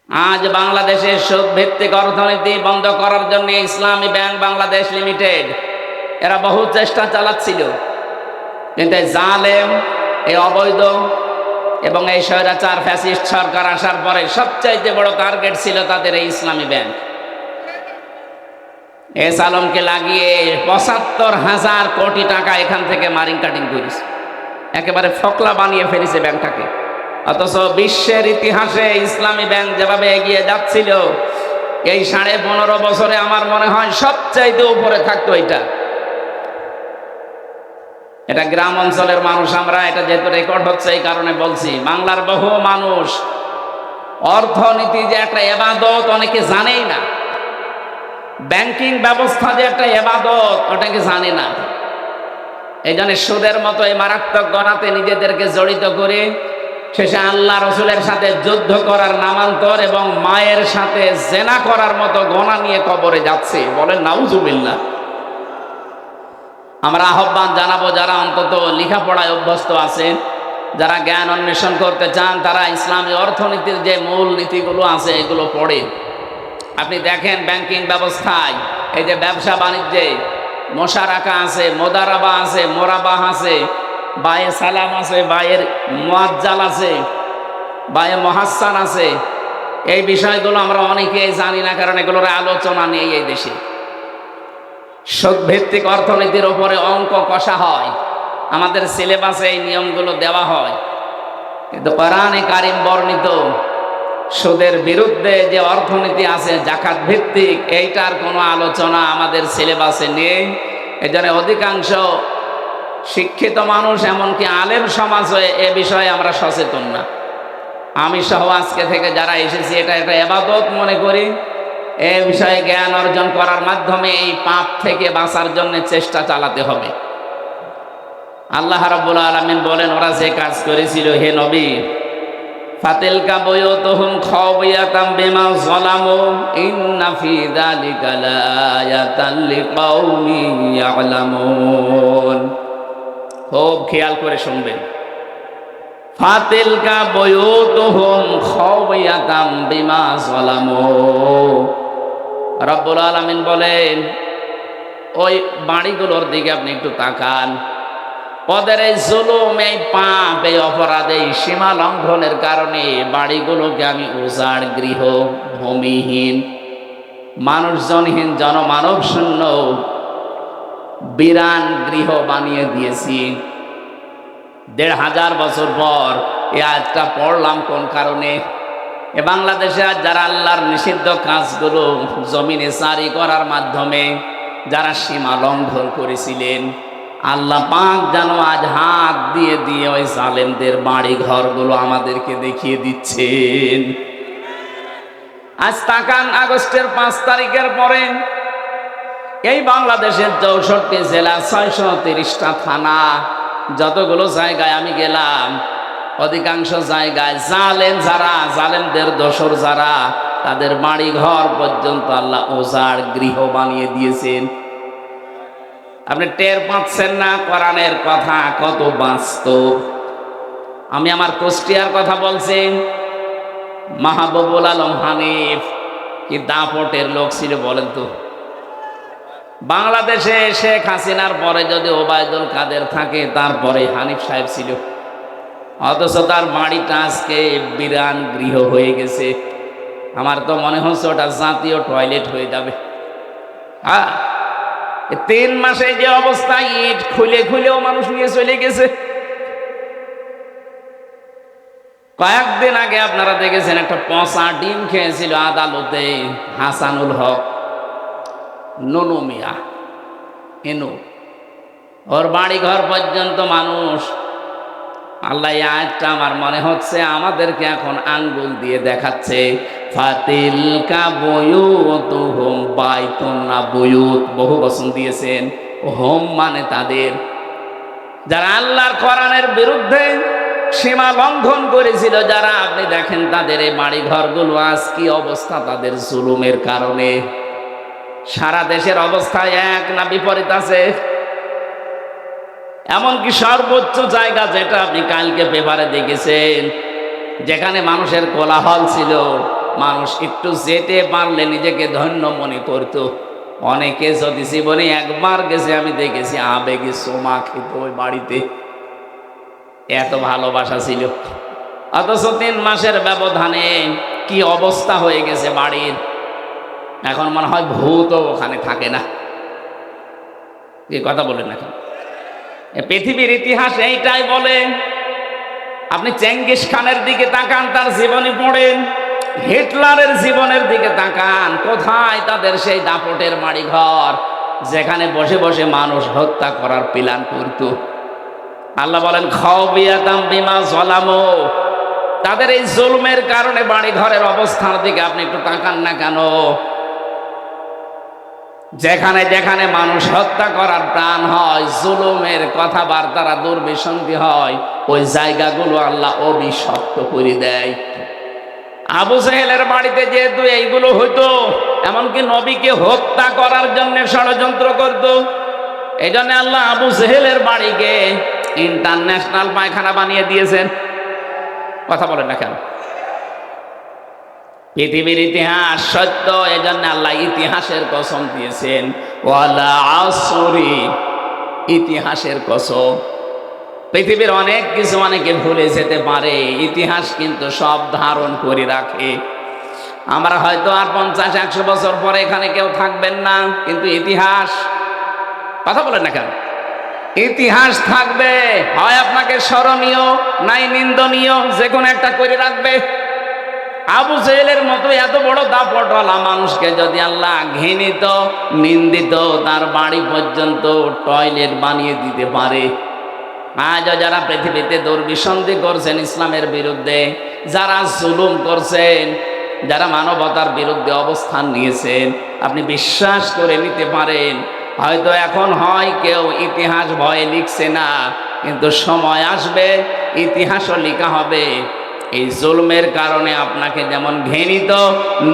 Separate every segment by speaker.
Speaker 1: আজ বাংলাদেশের সুদ ভিত্তিক অর্থনীতি বন্ধ করার জন্য ইসলামী ব্যাংক বাংলাদেশ লিমিটেড এরা বহু চেষ্টা চালাচ্ছিল, কিন্তু এই জালেম, এই অবৈধ এবং এই স্বৈরাচার ফ্যাসিস্ট সরকার আসার পরে সবচাইতে বড় টার্গেট ছিল তাদের এই ইসলামী ব্যাংক। এস আলমকে লাগিয়ে ৭৫,০০০ কোটি টাকা এখান থেকে মারিং কাটিং করেছে, একেবারে ফকলা বানিয়ে ফেলেছে ব্যাংকটাকে। অথচ বিশ্বের ইতিহাসে ইসলামী ব্যাংক যেভাবে এগিয়ে যাচ্ছিল, এই ১৫.৫ বছরে আমার মনে হয় সবচাইতে উপরে থাকতো এটা। এটা গ্রাম অঞ্চলের মানুষ আমরা, এটা যেহেতু রেকর্ড হচ্ছে এই কারণে বলছি। বাংলার বহু মানুষ অর্থনীতি যে একটা ইবাদত অনেকে জানেই না, ব্যাংকিং ব্যবস্থা যে একটা ইবাদত ওটাকে জানে না। এই জন্য সুদের মতো এই মারাত্মক গণাতে নিজেদেরকে জড়িত করে শেষে আল্লাহ রসুলের সাথে যুদ্ধ করার নামান্তর এবং মায়ের সাথে জেনা করার মতো গণা নিয়ে কবরে যাচ্ছে। বলেন নাউজুবিল্লাহ। আমরা আহ্বান জানাবো, যারা অন্তত লেখাপড়ায় অভ্যস্ত আছেন, যারা জ্ঞান অন্বেষণ করতে চান, তারা ইসলামী অর্থনীতির যে মূল নীতিগুলো আছে এগুলো পড়ে। আপনি দেখেন ব্যাংকিং ব্যবস্থায় এই যে ব্যবসা বাণিজ্যে মোশারাকা আছে, মোদারাবা আছে, মোরাবাহ আছে, বায়ে সালাম আছে, বায়ের মুআজ্জাল আছে, বায়ে মহাসান আছে। এই বিষয়গুলো আমরা অনেকেই জানি না, কারণ এগুলোর আলোচনা নেই এই দেশে। সুদ ভিত্তিক অর্থনীতির ওপরে অঙ্ক কষা হয়, আমাদের সিলেবাসে এই নিয়মগুলো দেওয়া হয়, কিন্তু কোরআনে কারিম বর্ণিত সুদের বিরুদ্ধে যে অর্থনীতি আছে জাকাত ভিত্তিক, এইটার কোনো আলোচনা আমাদের সিলেবাসে নেই। এজন্য অধিকাংশ শিক্ষিত মানুষ, এমনকি আলেম সমাজ এ বিষয়ে আমরা সচেতন না। আমি সহ আজকে থেকে যারা এসেছি এটা একটা ইবাদত মনে করি। এ বিষয়ে জ্ঞান অর্জন করার মাধ্যমে এই পাপ থেকে বাঁচার জন্য চেষ্টা চালাতে হবে। আল্লাহ রাব্বুল আলামিন বলেন, ওরা যে কাজ করেছিল হে নবী, ফাতিলকা বুয়ুতুহুম খাওয়ায়াতাম বিমা যালামু ইন্না ফি যালিকা লাআয়াতান লিকাউমিন ইয়ালামুন। খুব খেয়াল করে শুনবেন। ফাতিলকা বুয়ুতুহুম খাওয়ায়াতাম বিমা যালামু। রব্বুল আলামিন বলেন, ওই বাড়িগুলোর দিকে আপনি একটু তাকান। ওদের এই জুলুম, এই পাপ, এই অপরাধ, এই সীমা লঙ্ঘনের কারণে বাড়িগুলোকে আমি উজাড় গৃহ, ভূমিহীন, মানুষজনহীন, জনমানব শূন্য বিরান গৃহ বানিয়ে দিয়েছি। ১৫০০ বছর পর এই আয়াতটা পড়লাম কোন কারণে? এ বাংলাদেশে আজ যারা আল্লাহর নিষিদ্ধ কাজগুলো জমিনে জারি করার মাধ্যমে যারা সীমা লঙ্ঘন করেছিলেন, আল্লাহ পাক যেন আজ হাত দিয়ে দিয়ে ওই জালেমদের বাড়ি ঘরগুলো আমাদেরকে দেখিয়ে দিচ্ছেন। আজ তাকান, আগস্টের ৫ তারিখের পরে এই বাংলাদেশের ৬৪ জেলা, ৬৩০টা থানা, যতগুলো জায়গায় আমি গেলাম, অধিকাংশ জায়গায় জালেম যারা, জালেমদের দোসর যারা, তাদের বাড়ি ঘর পর্যন্ত আল্লাহ উজাড় গৃহ বানিয়ে দিয়েছেন। আপনি টের পাচ্ছেন না কোরআনের কথা কত বাস্তব? আমি আমার কুষ্টিয়ার কথা বলছি। মাহবুবুল আলম হানিফ কি দাপটের লোক ছিল বলেন তো? বাংলাদেশে শেখ হাসিনার পরে যদি ওবায়দুল কাদের থাকে, তারপরে হানিফ সাহেব ছিল, অথচ তার বাড়িটা আজকে বিরান গৃহ হয়ে গেছে। আমার তো মনে হচ্ছে ওটা জাতীয় টয়লেট হয়ে যাবে। ৩ মাসে যে অবস্থা, ইট খুলে খুলেও মানুষ নিয়ে চলে গেছে। কয়েকদিন আগে আপনারা দেখেছেন একটা পচা ডিম খেয়েছিল আদালতে হাসানুল হক, নুনু মিয়া, ইনু, ওর বাড়ি ঘর পর্যন্ত মানুষ। আল্লাহ এই আয়াতটা আমার মনে হচ্ছে আমাদেরকে এখন আঙ্গুল দিয়ে দেখাচ্ছে। ফাতিলকা বুয়ুতুহুম, বাইতুন না বুয়ুত, বহু বচন দিয়েছেন। হোম মানে তাদের, যারা আল্লাহর কোরআনের বিরুদ্ধে সীমা লঙ্ঘন করেছিল, যারা, আপনি দেখেন তাদের এই বাড়ি ঘরগুলো আজ কি অবস্থা তাদের জুলুমের কারণে। সারা দেশের অবস্থায় এক না বিপরীত আছে? এমনকি সর্বোচ্চ জায়গা যেটা আপনি কালকে পেপারে দেখেছেন, যেখানে মানুষের কোলাহল ছিল, মানুষ একটু যেতে পারলে নিজেকে ধন্য মনে করত। অনেকে যদি জীবনে একবার গেছে, আমি দেখেছি আবেগে সোমা খেত ওই বাড়িতে, এত ভালোবাসা ছিল। অথচ 3 মাসের ব্যবধানে কি অবস্থা হয়ে গেছে বাড়ির, এখন মনে হয় ভূতও ওখানে থাকে না। কি কথা বলেন এখন? পৃথিবীর ইতিহাস এইটাই বলে। আপনি চেঙ্গিস খানের দিকে তাকান, তার জীবনী পড়েন, হিটলারের জীবনের দিকে তাকান, কোথায় তাদের সেই দাপটের বাড়ি ঘর যেখানে বসে বসে মানুষ হত্যা করার প্ল্যান করত। আল্লাহ বলেন খাওবিয়াতাম বিমা যালামু, তাদের এই জুলুমের কারণে বাড়ি ঘরের অবস্থার দিকে আপনি একটু তাকান না কেন? যেখানে যেখানে মানুষ হত্যা করার প্রাণ হয়, জুলুমের কথাবার্তারা দুর্বিসন্ধি হয়, ওই জায়গাগুলো আল্লাহ অভিশপ্ত করে দেয়। আবু জেহেলের বাড়িতে যেহেতু এইগুলো হইতো, এমনকি নবীকে হত্যা করার জন্য ষড়যন্ত্র করত, এই জন্য আল্লাহ আবু জেহেলের বাড়িকে ইন্টারন্যাশনাল পায়খানা বানিয়ে দিয়েছেন। কথা বলেন না কেন? পৃথিবীর ইতিহাস সত্য, এজন্য আল্লাহ ইতিহাসের কসম দিয়েছেন, ওয়ালা আসরি, ইতিহাসের কসম। পৃথিবীর অনেক কিছু অনেকে ভুলে যেতে পারে, ইতিহাস কিন্তু সব ধারণ করে রাখে। আমরা হয়তো আর 50-100 বছর পরে এখানে কেউ থাকবেন না, কিন্তু ইতিহাস, কথা বলেন না কেন, ইতিহাস থাকবে। হয় আপনাকে স্মরণীয় নাই নিন্দনীয়, যে কোনো একটা করে রাখবে। আবু জেহেলের মতো এত বড় দাপটওয়ালা মানুষকে যদি আল্লাহ ঘৃণিত নিন্দিত তার বাড়ি পর্যন্ত টয়লেট বানিয়ে দিতে পারে, আজও যারা পৃথিবীতে দুর্বিসন্ধি করছেন ইসলামের বিরুদ্ধে, যারা জুলুম করছেন, যারা মানবতার বিরুদ্ধে অবস্থান নিয়েছেন, আপনি বিশ্বাস করে নিতে পারেন হয়তো এখন হয় কেউ ইতিহাস ভয়ে লিখছে না, কিন্তু সময় আসবে ইতিহাসও লেখা হবে। এই জুলমের কারণে আপনাকে যেমন ঘৃণিত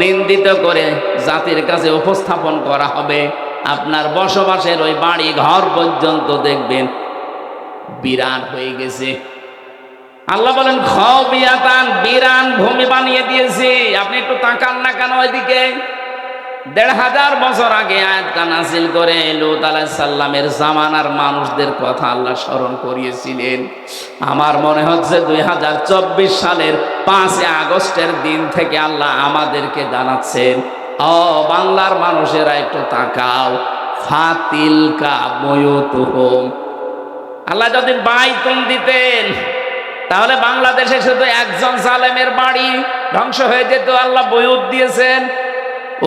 Speaker 1: নিন্দিত করে জাতির কাছে উপস্থাপন করা হবে, আপনার বসবাসের ওই বাড়ি ঘর পর্যন্ত দেখবেন বিরান হয়ে গেছে। আল্লাহ বলেন খাওবিয়াতান, বিরান ভূমি বানিয়ে দিয়েছি। আপনি একটু তাকান না কেন ওইদিকে? 1500 বছর আগে আয়াতটা নাযিল করে লূত আলাইহিস সালামের জামানার মানুষদের কথা আল্লাহ স্মরণ করিয়েছিলেন। আমার মনে হচ্ছে 2024 সালের 5 আগস্টের দিন থেকে আল্লাহ আমাদেরকে জানাচ্ছেন, ও বাংলার মানুষেরা একটু তাকাও, ফাতিলকা বুয়ুতুহুম। আল্লাহ যদি বাইতুন দিতেন তাহলে বাংলাদেশে শুধু একজন জালেমের বাড়ি ধ্বংস হয়ে যেত। আল্লাহ বুয়ুত দিয়েছেন,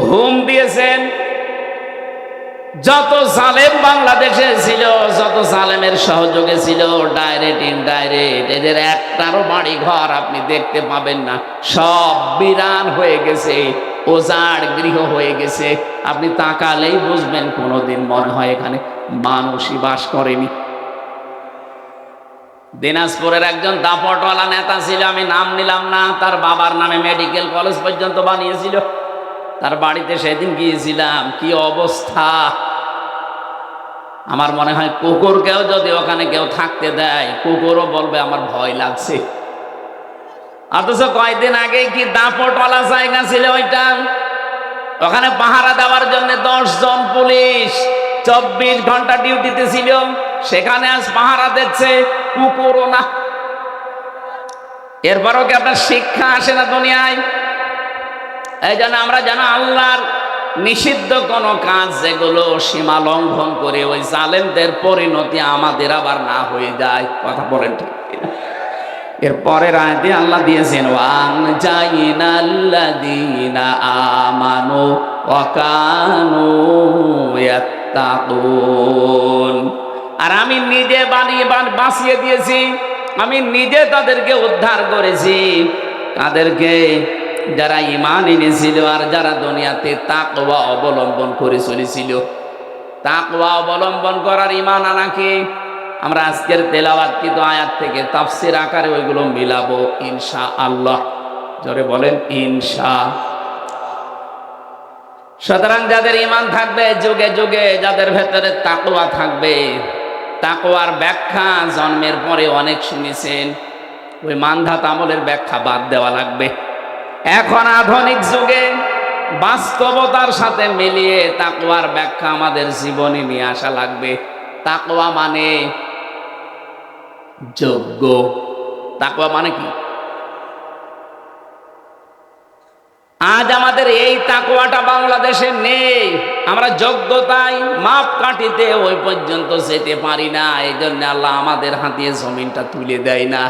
Speaker 1: হুম দিয়েছেন। যত জালেম বাংলাদেশে ছিল, যত জালেমের সহযোগে ছিল, ডাইরেক্ট ইনডাইরেক্ট, এদের একটারও বাড়ি ঘর আপনি দেখতে পাবেন না, সব বিরান হয়ে গেছে, ওজাড় গৃহ হয়ে গেছে। আপনি তাকালেই বুঝবেন কোনোদিন মনে হয় এখানে মানুষই বাস করেনি। দিনাজপুরের একজন দাপটওয়ালা নেতা ছিল, আমি নাম নিলাম না, তার বাবার নামে মেডিকেল কলেজ পর্যন্ত বানিয়েছিল। তার বাড়িতে সেদিন গিয়েছিলাম, কি অবস্থা! আমার মনে হয় কুকুরকেও যদি ওখানে কেউ থাকতে দেয়, কুকুরও বলবে আমার ভয় লাগছে। অথচ কয়েকদিন আগে কি দাপটওয়ালা জায়গা ছিল ওইটা, ওখানে পাহারা দেওয়ার জন্য 10 জন পুলিশ 24 ঘন্টা ডিউটিতে ছিল, সেখানে আজ পাহারা দিচ্ছে কুকুরও না। এরপরও কি আপনার শিক্ষা আসে না দুনিয়ায়? এই জন্য আমরা যেন আল্লাহর নিষিদ্ধ কোনো কাজ যেগুলো সীমা লঙ্ঘন করে ওই জালেমদের পরিণতি আমাদের আবার না হয়ে যায়। কথা বলেন ঠিক কিনা? এরপরের আয়াতে আল্লাহ দিয়েছেন, ওয়ান জাইনাল্লাযীনা আমানু ওয়া কানু ইয়াত্তাকুন। আর আমি নিজে বাঁচিয়ে দিয়েছি, আমি নিজে তাদেরকে উদ্ধার করেছি। তাদেরকে যারা ঈমান এনেছিল আর যারা দুনিয়াতে তাকওয়া অবলম্বন করে চলেছিল। তাকওয়া অবলম্বন করার ঈমান আনাকে আমরা আজকের তেলাওয়াতকৃত আয়াত থেকে তাফসীর আকারে ওইগুলো মিলাবো ইনশাআল্লাহ। জোরে বলেন ইনশাআল্লাহ। সুতরাং যাদের ঈমান থাকবে, যুগে যুগে যাদের ভেতরে তাকওয়া থাকবে, তাকওয়ার ব্যাখ্যা জন্মের পরে অনেক শুনেছেন, ওই মানধাত আমলের ব্যাখ্যা বাদ দেওয়া লাগবে। এখন আধুনিক যুগে বাস্তবতার সাথে মিলিয়ে তাকওয়ার ব্যাখ্যা আমাদের জীবনে নিয়ে আসা লাগবে। তাকওয়া মানে যোগ্য। তাকওয়া মানে কি? আজ আমাদের এই তাকওয়াটা বাংলাদেশে নেই। আমরা যোগ্যতায় মাপকাঠিতে ওই পর্যন্ত যেতে পারি না। এই জন্য আল্লাহ আমাদের হাতে জমিনটা তুলে দেয় না।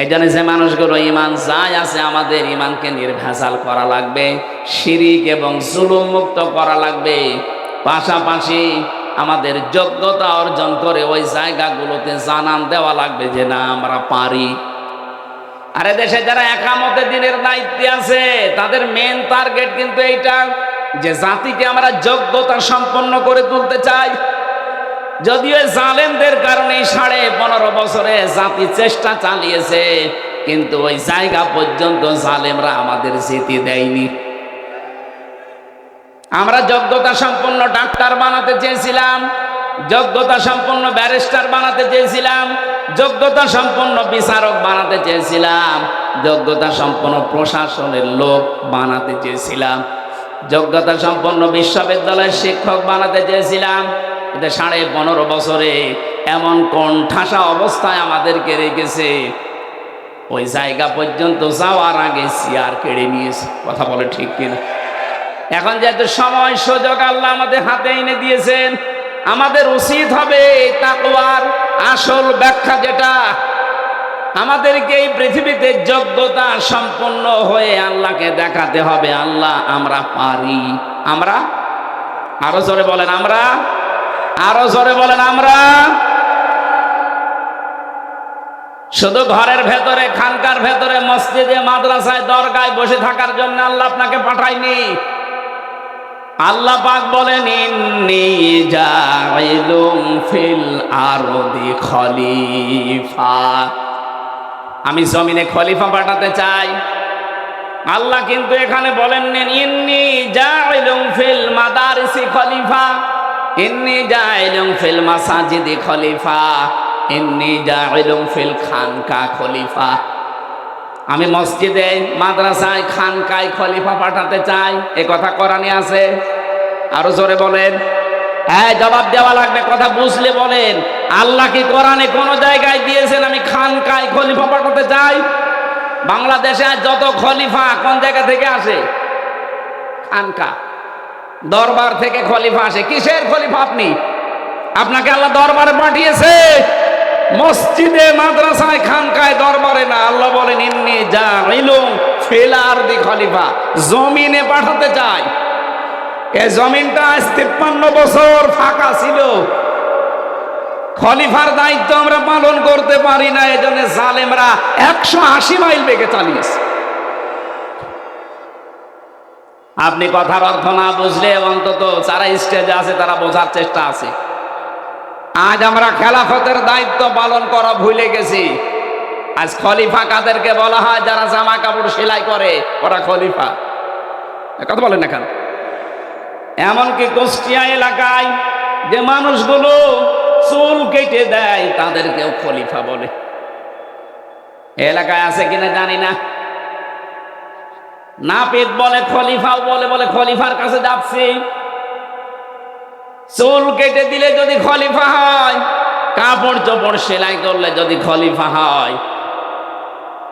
Speaker 1: এই জন্য যে মানুষগুলো ইমান যায় আছে, আমাদের ইমানকে নির্ভেজাল করা লাগবে, শিরিক এবং জুলুম মুক্ত করা লাগবে। পাশাপাশি আমাদের যোগ্যতা অর্জন করে ওই জায়গাগুলোতে জানান দেওয়া লাগবে যে না, আমরা পারি। আর দেশে যারা একামতে দিনের দায়িত্বে আছে, তাদের মেন টার্গেট কিন্তু এইটা, যে জাতিকে আমরা যোগ্যতা সম্পন্ন করে তুলতে চাই। যদিও জালেমদের কারণে 15.5 বছরে জাতি চেষ্টা চালিয়েছে, কিন্তু ওই জায়গা পর্যন্ত জালেমরা আমাদের যেতে দেয়নি। আমরা যোগ্যতা সম্পন্ন ডাক্তার বানাতে চেয়েছিলাম, যোগ্যতা সম্পন্ন ব্যারিস্টার বানাতে চেয়েছিলাম, যোগ্যতা সম্পন্ন বিচারক বানাতে চেয়েছিলাম, যোগ্যতা সম্পন্ন প্রশাসনের লোক বানাতে চেয়েছিলাম, যোগ্যতা সম্পন্ন বিশ্ববিদ্যালয়ের শিক্ষক বানাতে চেয়েছিলাম। 15.5 বছরে এমন কোণঠাসা অবস্থায় আমাদেরকে রেখেছে, ওই জায়গা পর্যন্ত যাওয়ার আগে চেয়ার কেড়ে নিয়েছে। কথা বলে ঠিক কিনা? এখন যেহেতু সময় সুযোগ আল্লাহ আমাদের হাতে এনে দিয়েছেন, আমাদের উচিত হবে তাকওয়ার আসল ব্যাখ্যা যেটা, আমাদেরকে এই পৃথিবীতে যোগ্যতা সম্পন্ন হয়ে আল্লাহকে দেখাতে হবে, আল্লাহ আমরা পারি। আমরা আরো জোরে বলেন, আমরা আরো জোরে বলেন, আমরা। শুধু ঘরের ভেতরে, খানকার ভেতরে, মসজিদে, মাদ্রাসায়, দরগায় বসে থাকার জন্য আল্লাহ আপনাকে পাঠায়নি। আল্লাহ পাক বলেন, ইন্নী জাইলুম ফিল আরদি খলিফা, আমি জমিনে খলিফা পাঠাতে চাই। আল্লাহ কিন্তু এখানে বলেননি ইন্নী জাইলুম ফিল মাদারিসি খলিফা, ইন্নী জাইলুম ফিল মাসাজিদি খলিফা, ইন্নী জাইলুম ফিল খানকা খলিফা। আমি মসজিদে, মাদ্রাসায়, খানকায় খলিফা পাঠাতে চাই। এ কথা কোরআনে আছে? আরো জোরে বলেন। হ্যাঁ, জবাব দেওয়া লাগবে, কথা বুঝলে বলেন। আল্লাহ কি কোরআনে কোন জায়গায় দিয়েছেন আমি খানকায় খলিফা পাঠাতে চাই? বাংলাদেশে যত খলিফা কোন জায়গা থেকে আসে? খানকা, দরবার থেকে খলিফা আসে। কিসের খলিফা আপনি? আপনাকে আল্লাহ দরবারে পাঠিয়েছে, মসজিদে, মাদ্রাসায়, খানকায়, দরবারে না। আল্লাহ বলেন ইন্নী জাইলুম ফিল আরদি খলিফা, জমিনে পাঠাতে চাই। এই জমিনটা আজ 53 বছর ফাঁকা ছিল, খলিফার দায়িত্ব আমরা পালন করতে পারি না। এজন্য জালেমরা 180 মাইল বেগে চালিয়েছে। আপনি কথার অর্থ না বুঝলে অন্তত যারা স্টেজে আছে তারা বোঝার চেষ্টা আছে। আজ আমরা খেলাফতের দায়িত্ব পালন করা ভুলে গেছি। আজ খলিফা কাদেরকে বলা হয়? যারা জামা কাপড় সেলাই করে, ওরা খলিফা। কথা বলেন না কেন? এমনকি কুষ্টিয়া এলাকায় যে মানুষগুলো চুল কেটে দেয় তাদেরকেও খলিফা বলে। এলাকায় আছে কিনা জানি না। নাপিত বলে, খলিফাও বলে, বলে খলিফার কাছে যাচ্ছি। চুল কেটে দিলে যদি খলিফা হয়, কাপড় চোপড় সেলাই করলে যদি খলিফা হয়,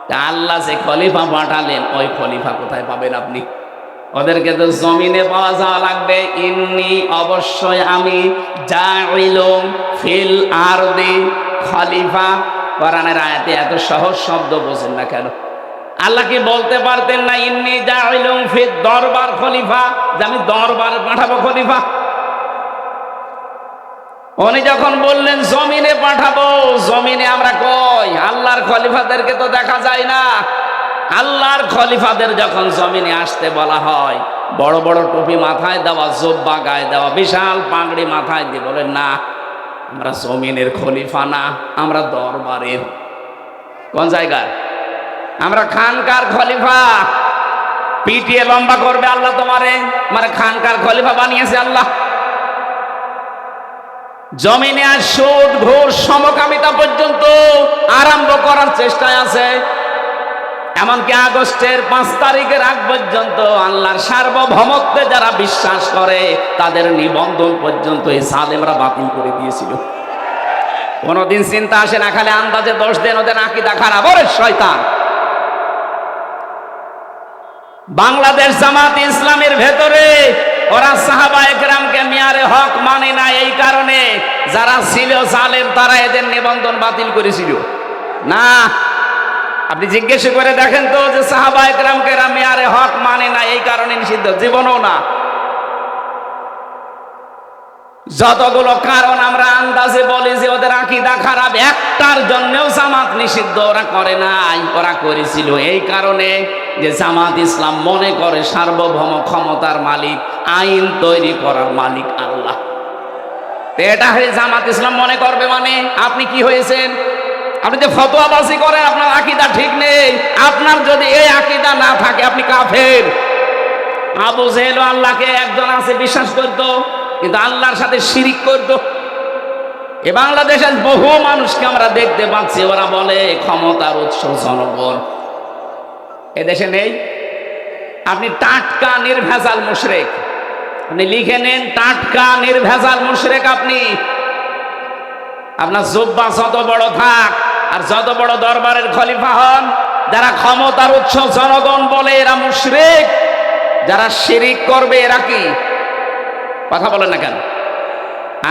Speaker 1: তা আল্লাহ যে খলিফা পাঠালেন ওই খলিফা কোথায় পাবেন আপনি? ওদেরকে তো জমিনে পাওয়া যাওয়া লাগবে। ইন্নী অবশ্যই আমি জাইলুম ফিল আরদি খলিফা। কোরআনের আয়াতে এত সহজ শব্দ বোঝেন না কেন? আল্লাহ কি বলতে পারতেন না ইন্নী জাইলুম ফিল দরবার খলিফা, যে আমি দরবারে পাঠাবো খলিফা? উনি যখন বললেন জমিনে পাঠাবো, জমিনে আমরা কই? আল্লাহর খলিফাদেরকে তো দেখা যায় না। আল্লাহর খলিফাদের যখন জমিনে আসতে বলা হয়, বড় বড় টুপি মাথায় দেওয়া, জোব্বা গায়ে দেওয়া, বিশাল পাগড়ি মাথায় দিয়ে বলেন না, আমরা জমিনের খলিফা না, আমরা দরবারের। কোন জায়গায়? আমরা খানকার খলিফা। পিটিয়ে লম্বা করবে আল্লাহ তোমারে, মানে খানকার খলিফা বানিয়েছে আল্লাহ। জমিনে আর সুদ, ঘুষ, সমকামিতা পর্যন্ত আরম্ভ করার চেষ্টায় আছে। এমনকি আগস্টের 5 তারিখের আগ পর্যন্ত আল্লাহর সার্বভৌমত্বে যারা বিশ্বাস করে তাদের নিবন্ধন পর্যন্ত এই সালেমরা বাতিল করে দিয়েছিল। কোনদিন চিন্তা আসে না, খালি আন্দাজে দোষ দেন ওদের আকীদা খারাপ, ওরে শয়তান। বাংলাদেশ জামাত ইসলামের ভেতরে ওরা সাহাবায়ে কেরামকে মিয়ারে হক মানে না, এই কারণে যারা ছিল জালেম তারা এদের নিবন্ধন বাতিল করেছিল না। আপনি জিজ্ঞেস করে দেখেন তো যে সাহাবায়ে কেরামকে এরা মিয়ারে হক মানে না, এই কারণে নিষিদ্ধ, জীবনও না। যতগুলো কারণ আমরা আন্দাজে বলি যে ওদের আকীদা খারাপ, একটার জন্যও জামাত নিষিদ্ধ ওরা করে নাই, ওরা করেছিল এই কারণে যে জামাত ইসলাম মনে করে সার্বভৌম ক্ষমতার মালিক, আইন তৈরি করার মালিক আল্লাহ। এটা হয়ে জামাত ইসলাম মনে করবে মানে আপনি কি হয়েছেন? আপনি যে ফতোয়াবাজি করেন আপনার আকীদা ঠিক নেই। আপনার যদি এই আকীদা না থাকে আপনি কাফের। আবু জেহেল আল্লাহকে একজন আছে বিশ্বাস করতো, কিন্তু আল্লাহর সাথে শিরিক করতো। এ বাংলাদেশের বহু মানুষকে আমরা দেখতে পাচ্ছি, ওরা বলে ক্ষমতার উৎস জনগণ। এদেশে নেই। আপনি টাটকা নির্ভেজাল মুশরিক, আপনি লিখে নেন টাটকা নির্ভেজাল মুশরিক। আপনি আপনার জুব্বা যত বড় থাক আর যত বড় দরবারের খলিফা হন, যারা ক্ষমতার উৎস জনগণ বলে এরা মুশরিক। যারা শিরিক করবে এরা কি? কথা বলেন না কেন?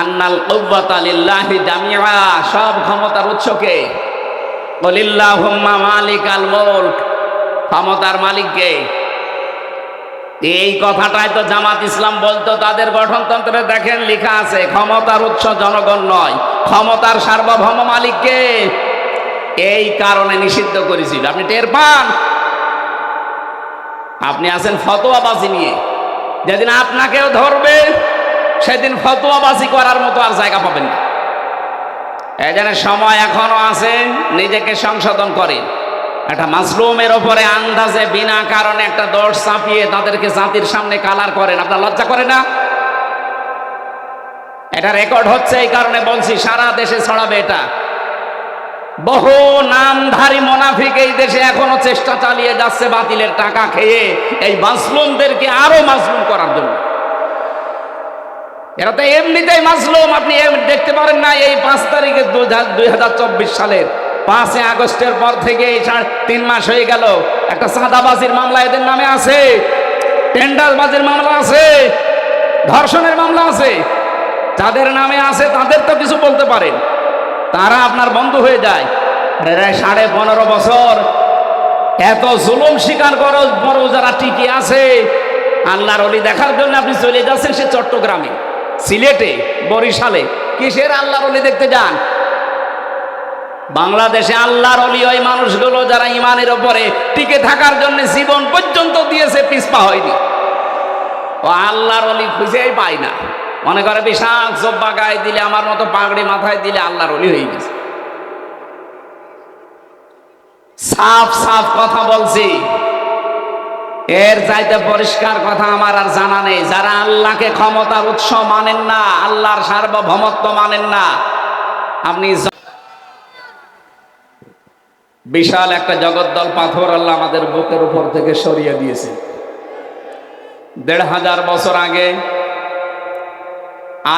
Speaker 1: আন্নাল কুওয়াতা লিল্লাহি জামিআ, সব ক্ষমতার উৎসকে। কুলিল্লাহুম্মা মালিকাল মুলক, ক্ষমতার মালিক কে? এই কথাটাই তো জামাত ইসলাম বলতো। তাদের গঠনতন্ত্রে দেখেন লেখা আছে ক্ষমতার উৎস জনগণ নয়, ক্ষমতার সার্বভৌম মালিক কে? এই কারণে নিষিদ্ধ করেছিল। আপনি টের পান? আপনি আছেন ফতোয়াবাজি নিয়ে, যেদিন আপনাকেও ধরবে সেদিন ফতোয়াবাজি করার মতো আর জায়গা পাবেন না। এই জন্য সময় এখনো আছে, নিজেকে সংশোধন করেন। একটা মাসলুমের ওপরে আন্দাজে বিনা কারণে একটা দোষ চাপিয়ে তাদেরকে জাতির সামনে কালার করেন, আপনার লজ্জা করে না? এটা রেকর্ড হচ্ছে, এই কারণে বলছি সারা দেশে ছড়াবে এটা। বহু নামধারী মুনাফিক এই দেশে এখনো চেষ্টা চালিয়ে যাচ্ছে বাতিলের টাকা খেয়ে এই মাসলুমদেরকে আরো মাসলুম করার জন্য। এরা তো এমনিতেই মাসলুম। আপনি দেখতে পারেন না এই 5 তারিখে 2024 সালের 5 আগস্টের পর থেকে 3 মাস হয়ে গেল, একটা চাঁদাবাজির মামলা এদের নামে আছে, টেন্ডারবাজির মামলা আছে, ধর্ষণের মামলা আছে। যাদের নামে আছে তাদের তো কিছু বলতে পারেন, তারা আপনার বন্ধু হয়ে যায়। 15.5 বছর এত জুলুম স্বীকার করো বড় যারা টিকে আছে আল্লাহর ওলি দেখার জন্য আপনি চলে যাচ্ছেন সে চট্টগ্রামে, সিলেটে, বরিশালে। কিসের আল্লাহর ওলি দেখতে যান? বাংলাদেশে আল্লাহর ওলি ওই মানুষগুলো যারা ইমানের উপরে টিকে থাকার জন্য জীবন পর্যন্ত দিয়েছে, পিছপা হয়নি। ও আল্লাহর ওলি খুঁজেই পায় না, মনে করে বিশাল জব্বা গায়ে দিলে, আমার মতো পাগড়ি মাথায় দিলে আল্লাহর ওলি হয়ে গেছে। সাফ সাফ কথা বলছি, এর চাইতে পরিষ্কার কথা আমার আর জানা নেই। যারা আল্লাহকে ক্ষমতার উৎস মানেন না, আল্লাহর সার্বভৌমত্ব মানেন না, আপনি বিশাল একটা জগদ্দল পাথর আল্লাহ আমাদের বুকের উপর থেকে সরিয়ে দিয়েছে। 1500 বছর আগে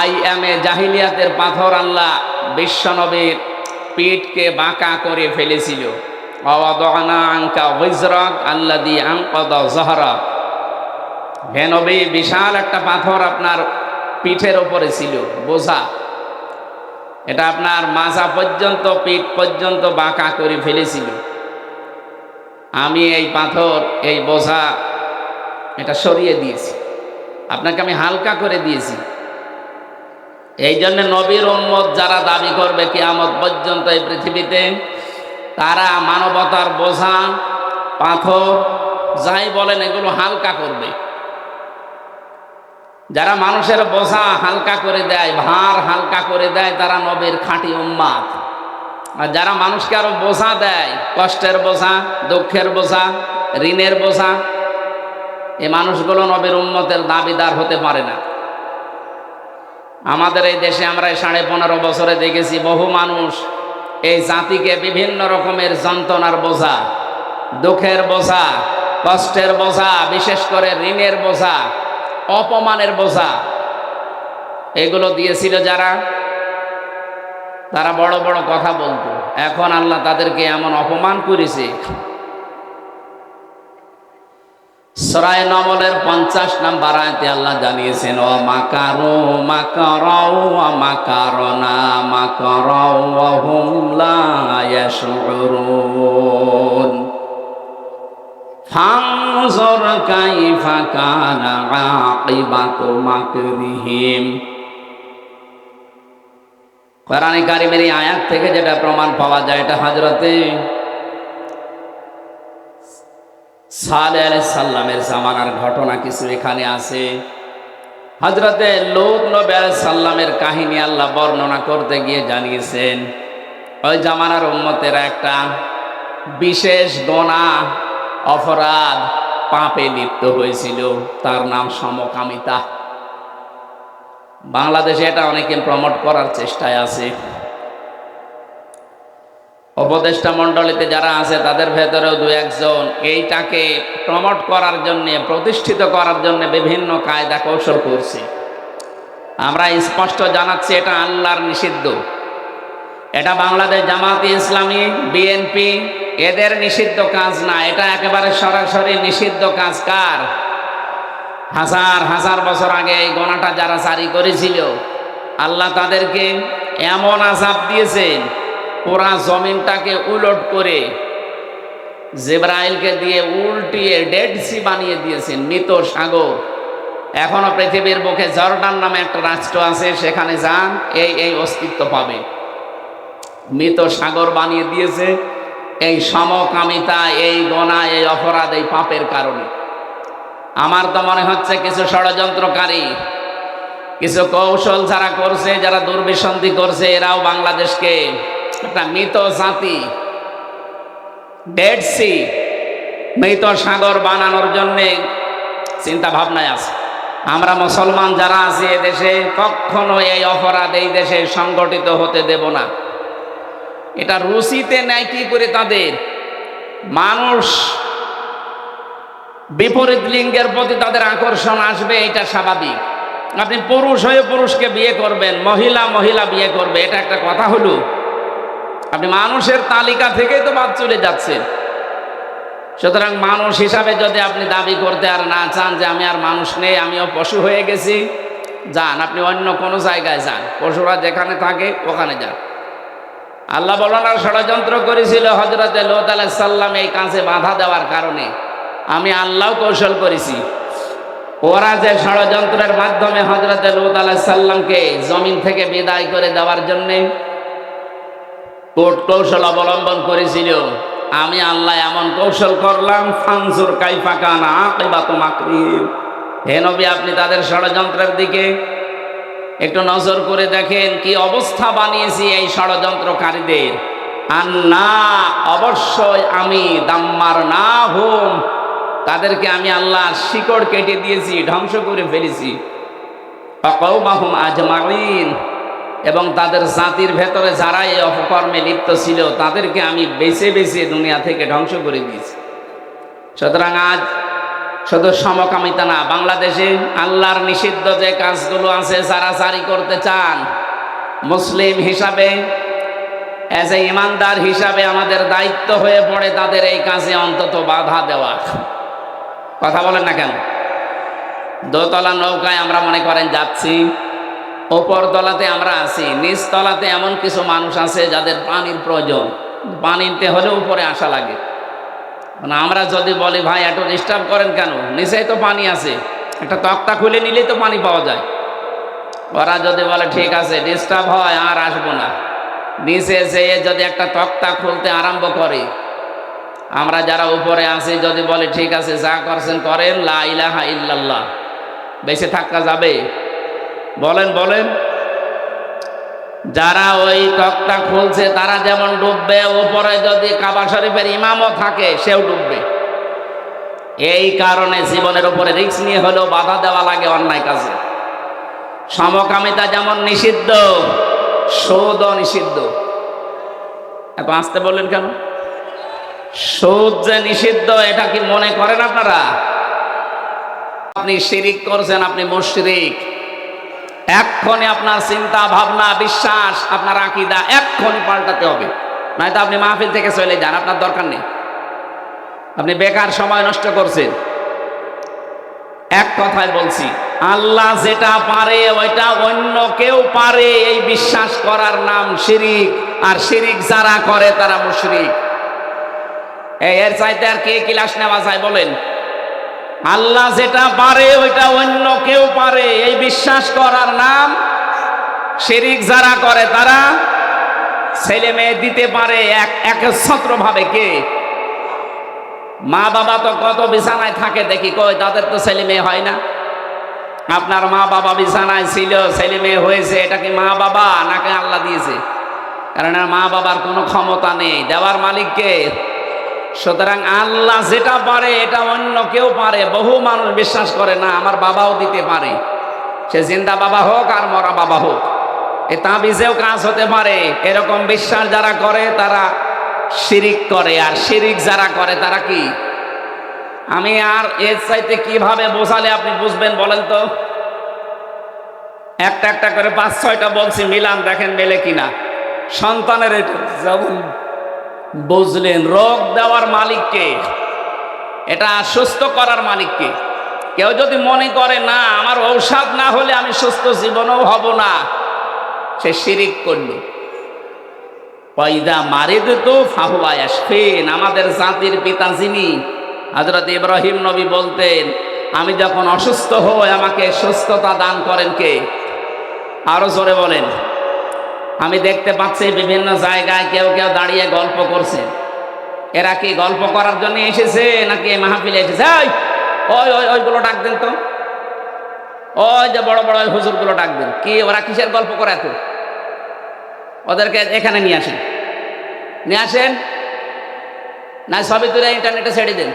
Speaker 1: আইএমএ জাহিলিয়াতের পাথর আল্লাহ বিশ্বনবীর পিঠকে বাঁকা করে ফেলেছিল। ওয়াদানা আনকা ওয়িজরাক আল্লাযী আনকাযা যাহরাক। হে নবী, বিশাল একটা পাথর আপনার পিঠের উপরে ছিল, বোঝা। এটা আপনার মাজা পর্যন্ত, পিঠ পর্যন্ত বাঁকা করে ফেলেছিল। আমি এই পাথর, এই বোঝা, এটা সরিয়ে দিয়েছি, আপনাকে আমি হালকা করে দিয়েছি। এই জন্য নবীর উম্মত যারা দাবি করবে কিয়ামত পর্যন্ত এই পৃথিবীতে, তারা মানবতার বোঝা, পাথর যাই বলেন এগুলো হালকা করবে। যারা মানুষের বোঝা হালকা করে দেয়, ভার হালকা করে দেয়, তারা নবীর খাঁটি উম্মত। আর যারা মানুষকে আরো বোঝা দেয়, কষ্টের বোঝা, দুঃখের বোঝা, ঋণের বোঝা, এই মানুষগুলো নবীর উম্মতের দাবিদার হতে পারে না। আমাদের এই দেশে আমরা 15.5 বছরে দেখেছি বহু মানুষ এই জাতিকে বিভিন্ন রকমের যন্ত্রণার বোঝা, দুঃখের বোঝা, কষ্টের বোঝা, বিশেষ করে ঋণের বোঝা, অপমানের বোঝা, এগুলো দিয়েছিল যারা, তারা বড় বড় কথা বলতো। এখন আল্লাহ তাদেরকে এমন অপমান করেছে। সূরা নমলের 50 নম্বর আয়াতে আল্লাহ জানিয়েছেন, ও মাকারু মাকারাও ওয়া মাকারনা মাকারাও ওয়া হুম লা ইয়াশউরুন ফানজুর কাইফা কানা আকিবাতু মাকরিহিম। কোরআনে কারিমের এই আয়াত থেকে যেটা প্রমাণ পাওয়া যায়, এটা হযরতে সালেহ আলাইহিস সালামের জামানার ঘটনা কিছু এখানে আছে। হযরতে লূত নবী আলাইহিস সালামের কাহিনী আল্লাহ বর্ণনা করতে গিয়ে জানিয়েছেন, ওই জামানার উম্মতেরা একটা বিশেষ গুনাহ, অপরাধ, পাপে লিপ্ত হয়েছিল, তার নাম সমকামিতা। বাংলাদেশে এটা অনেকে প্রমোট করার চেষ্টায় আছে। উপদেষ্টা মণ্ডলীতে যারা আছে তাদের ভেতরেও দু একজন এইটাকে প্রমোট করার জন্য, প্রতিষ্ঠিত করার জন্য বিভিন্ন কায়দা কৌশল করছে। আমরা স্পষ্ট জানাচ্ছি এটা আল্লাহর নিষিদ্ধ। এটা বাংলাদেশ জামাতে ইসলামী, বিএনপি এদের নিষিদ্ধ কাজ না, এটা একেবারে সরাসরি নিষিদ্ধ কাজ। কার? হাজার হাজার বছর আগে এই গোনাটা যারা জারি করেছিল, আল্লাহ তাদেরকে এমন আযাব দিয়েছেন, পুরা জমিনটাকে উলট করে জিবরাইলকে দিয়ে উল্টিয়ে ডেড সি বানিয়ে দিয়েছেন, মৃত সাগর। এখনো পৃথিবীর বুকে জর্ডান নামে একটা রাষ্ট্র আছে, সেখানে যান এই অস্তিত্ব পাবে। মৃত সাগর বানিয়ে দিয়েছে এই সমকামিতা, এই গোনা, এই অপরাধ, এই পাপের কারণে। আমার তো মনে হচ্ছে কিছু ষড়যন্ত্রকারী, কিছু কৌশল যারা করছে, যারা দুর্বিসন্ধি করছে, এরাও বাংলাদেশকে একটা মৃত জাতি, ডেড সি, মৃত সাগর বানানোর জন্য চিন্তা ভাবনায় আছে। আমরা মুসলমান যারা আছি এদেশে কখনো এই অপরাধ এই দেশে সংগঠিত হতে দেব না। এটা রুচিতে নেয় কি করে তাদের? মানুষ বিপরীত লিঙ্গের প্রতি তাদের আকর্ষণ আসবে, এটা স্বাভাবিক। আপনি পুরুষ হয়ে পুরুষকে বিয়ে করবেন, মহিলা মহিলা বিয়ে করবে, এটা একটা কথা হলো? আপনি মানুষের তালিকা থেকেই তো বাদ চলে যাচ্ছেন। সুতরাং মানুষ হিসাবে যদি আপনি দাবি করতে আর না চান যে আমি আর মানুষ নেই, আমিও পশু হয়ে গেছি, যান, আপনি অন্য কোনো জায়গায় যান, পশুরা যেখানে থাকে ওখানে যান। আল্লাহ বলেন, ষড়যন্ত্র করেছিল হযরতে লূত আলাইহিস সালাম এই কাজে বাধা দেওয়ার কারণে। আমি আল্লাহ কৌশল করেছি। ওরা যে ষড়যন্ত্রের মাধ্যমে হযরতে লূত আলাইহিস সালামকে জমিন থেকে বিদায় করে দেওয়ার জন্য কোট কৌশল অবলম্বন করেছিল, আমি আল্লাহ এমন কৌশল করলাম, ফানজুর কাইফা কানা আকিবাতু মাকরিহিম। হে নবী, আপনি তাদের ষড়যন্ত্রের দিকে একটু নজর করে দেখেন, কি অবস্থা বানিয়েছি এই ষড়যন্ত্রকারীদের। আন্না, অবশ্যই আমি, দাম্মার না হুম, তাদেরকে আমি আল্লাহ শিকড় কেটে দিয়েছি, ধ্বংস করে ফেলেছি। ফাকাউমাহুম আজমাইন, এবং তাদের জাতির ভেতরে যারা এই অপকর্মে লিপ্ত ছিল তাদেরকে আমি বেছে বেছে দুনিয়া থেকে ধ্বংস করে দিয়েছি। সুতরাং আজ শুধু সমকামিতা না, বাংলাদেশে আল্লাহর নিষিদ্ধ যে কাজগুলো আছে যারা জারি করতে চান, মুসলিম হিসাবে, এজ এ ইমানদার হিসাবে আমাদের দায়িত্ব হয়ে পড়ে তাদের এই কাজে অন্তত বাধা দেওয়া। কথা বলেন না কেন? দোতলা নৌকায় আমরা মনে করেন যাচ্ছি, ওপর তলাতে আমরা আছি, নিচ তলাতে এমন কিছু মানুষ আছে যাদের পানির প্রয়োজন, পানিতে হলে উপরে আসা লাগে। মানে আমরা যদি বলি ভাই একটু ডিস্টার্ব করেন কেন, নিচেই তো পানি আছে, একটা তক্তা খুলে নিলেই তো পানি পাওয়া যায়। ওরা যদি বলে ঠিক আছে ডিস্টার্ব হয় আর আসবো না, নিচে যেয়ে যদি একটা তক্তা খুলতে আরম্ভ করে, আমরা যারা উপরে আছি যদি বলে ঠিক আছে যা করছেন করেন, লা ইলাহা ইল্লাল্লাহ, বেঁচে থাকা যাবে? বলেন বলেন। যারা ওই তক্তা খুলছে তারা যেমন ডুববে, উপরে যদি কাবা শরীফের ইমামও থাকে সেও ডুববে। এই কারণে জীবনের উপরে রিস্ক নিয়ে হলেও বাধা দেওয়া লাগে অন্যায় কাজে। সমকামিতা যেমন নিষিদ্ধ, সুদও নিষিদ্ধ। এত আসতে বললেন কেন? সুদ যে নিষিদ্ধ এটা কি মনে করেন আপনারা? আপনি শিরিক করছেন, আপনি মুশরিক। এক্ষণে আপনার চিন্তা ভাবনা বিশ্বাস আপনার আকীদা এক্ষণে পাল্টাতে হবে, নয়তো আপনি মাহফিল থেকে চলে যান, আপনার দরকার নেই। আপনি বেকার সময় নষ্ট করছেন। এক কথায় বলছি, আল্লাহ যেটা পারে ওইটা অন্য কেউ পারে, এই বিশ্বাস করার নাম শিরিক। আর শিরিক যারা করে তারা মুশরিক। এর চাইতে আর কে ক্লাস নেওয়া যায় বলেন? আল্লাহ যেটা পারে ওইটা অন্য কেউ পারে, এই বিশ্বাস করার নাম শিরিক। যারা করে তারা ছেলে মেয়ে দিতে পারে একচ্ছত্র ভাবে। কে? মা বাবা তো কত বিছানায় থাকে দেখি, কই তাদের তো ছেলে মেয়ে হয় না। আপনার মা বাবা বিছানায় ছিল, ছেলে মেয়ে হয়েছে, এটা কি মা বাবা নাকি আল্লাহ দিয়েছে? কারণ মা বাবার কোনো ক্ষমতা নেই, দেওয়ার মালিক কে? সুতরাং আল্লাহ যেটা পারে এটা অন্য কেউ পারে। বহু মানুষ বিশ্বাস করে না আমার বাবাও দিতে পারে, সে জিন্দা বাবা হোক আর মরা বাবা হোক, এ তাবিজেও কাজ হতে পারে। এরকম বিশ্বাস যারা করে তারা শিরিক করে। আর শিরিক যারা করে তারা কি? আমি আর এর চাইতে কিভাবে বোঝালে আপনি বুঝবেন বলেন তো? একটা একটা করে 5-6টা বলছি, মিলান দেখেন মেলে কিনা। সন্তানের এটা যেমন বুঝলেন, রোগ দেওয়ার মালিককে, এটা সুস্থ করার মালিককে। কেউ যদি মনে করে না আমার ঔষধ না হলে আমি সুস্থ জীবনেও হব না, সে শিরিক করল। পয়দা মারিদ তো ফাহুয়া ইয়াশফিন। আমাদের জাতির পিতা যিনি, হযরত ইব্রাহিম নবী বলতেন, আমি যখন অসুস্থ হই আমাকে সুস্থতা দান করেন কে? আরো জোরে বলেন। আমি দেখতে পাচ্ছি বিভিন্ন জায়গায় কেউ কেউ দাঁড়িয়ে গল্প করছে। এরা কি গল্প করার জন্য এসেছে নাকি এই মাহফিলে এসেছে? ওই ওই ওইগুলো ডাক দেন তো, ওই যে বড় বড় হুজুরগুলো ডাক দেন। কি ওরা কিসের গল্প করে এত? ওদেরকে এখানে নিয়ে আসেন, নিয়ে আসেন, না সবই তুলে ইন্টারনেটে ছেড়ে দেন।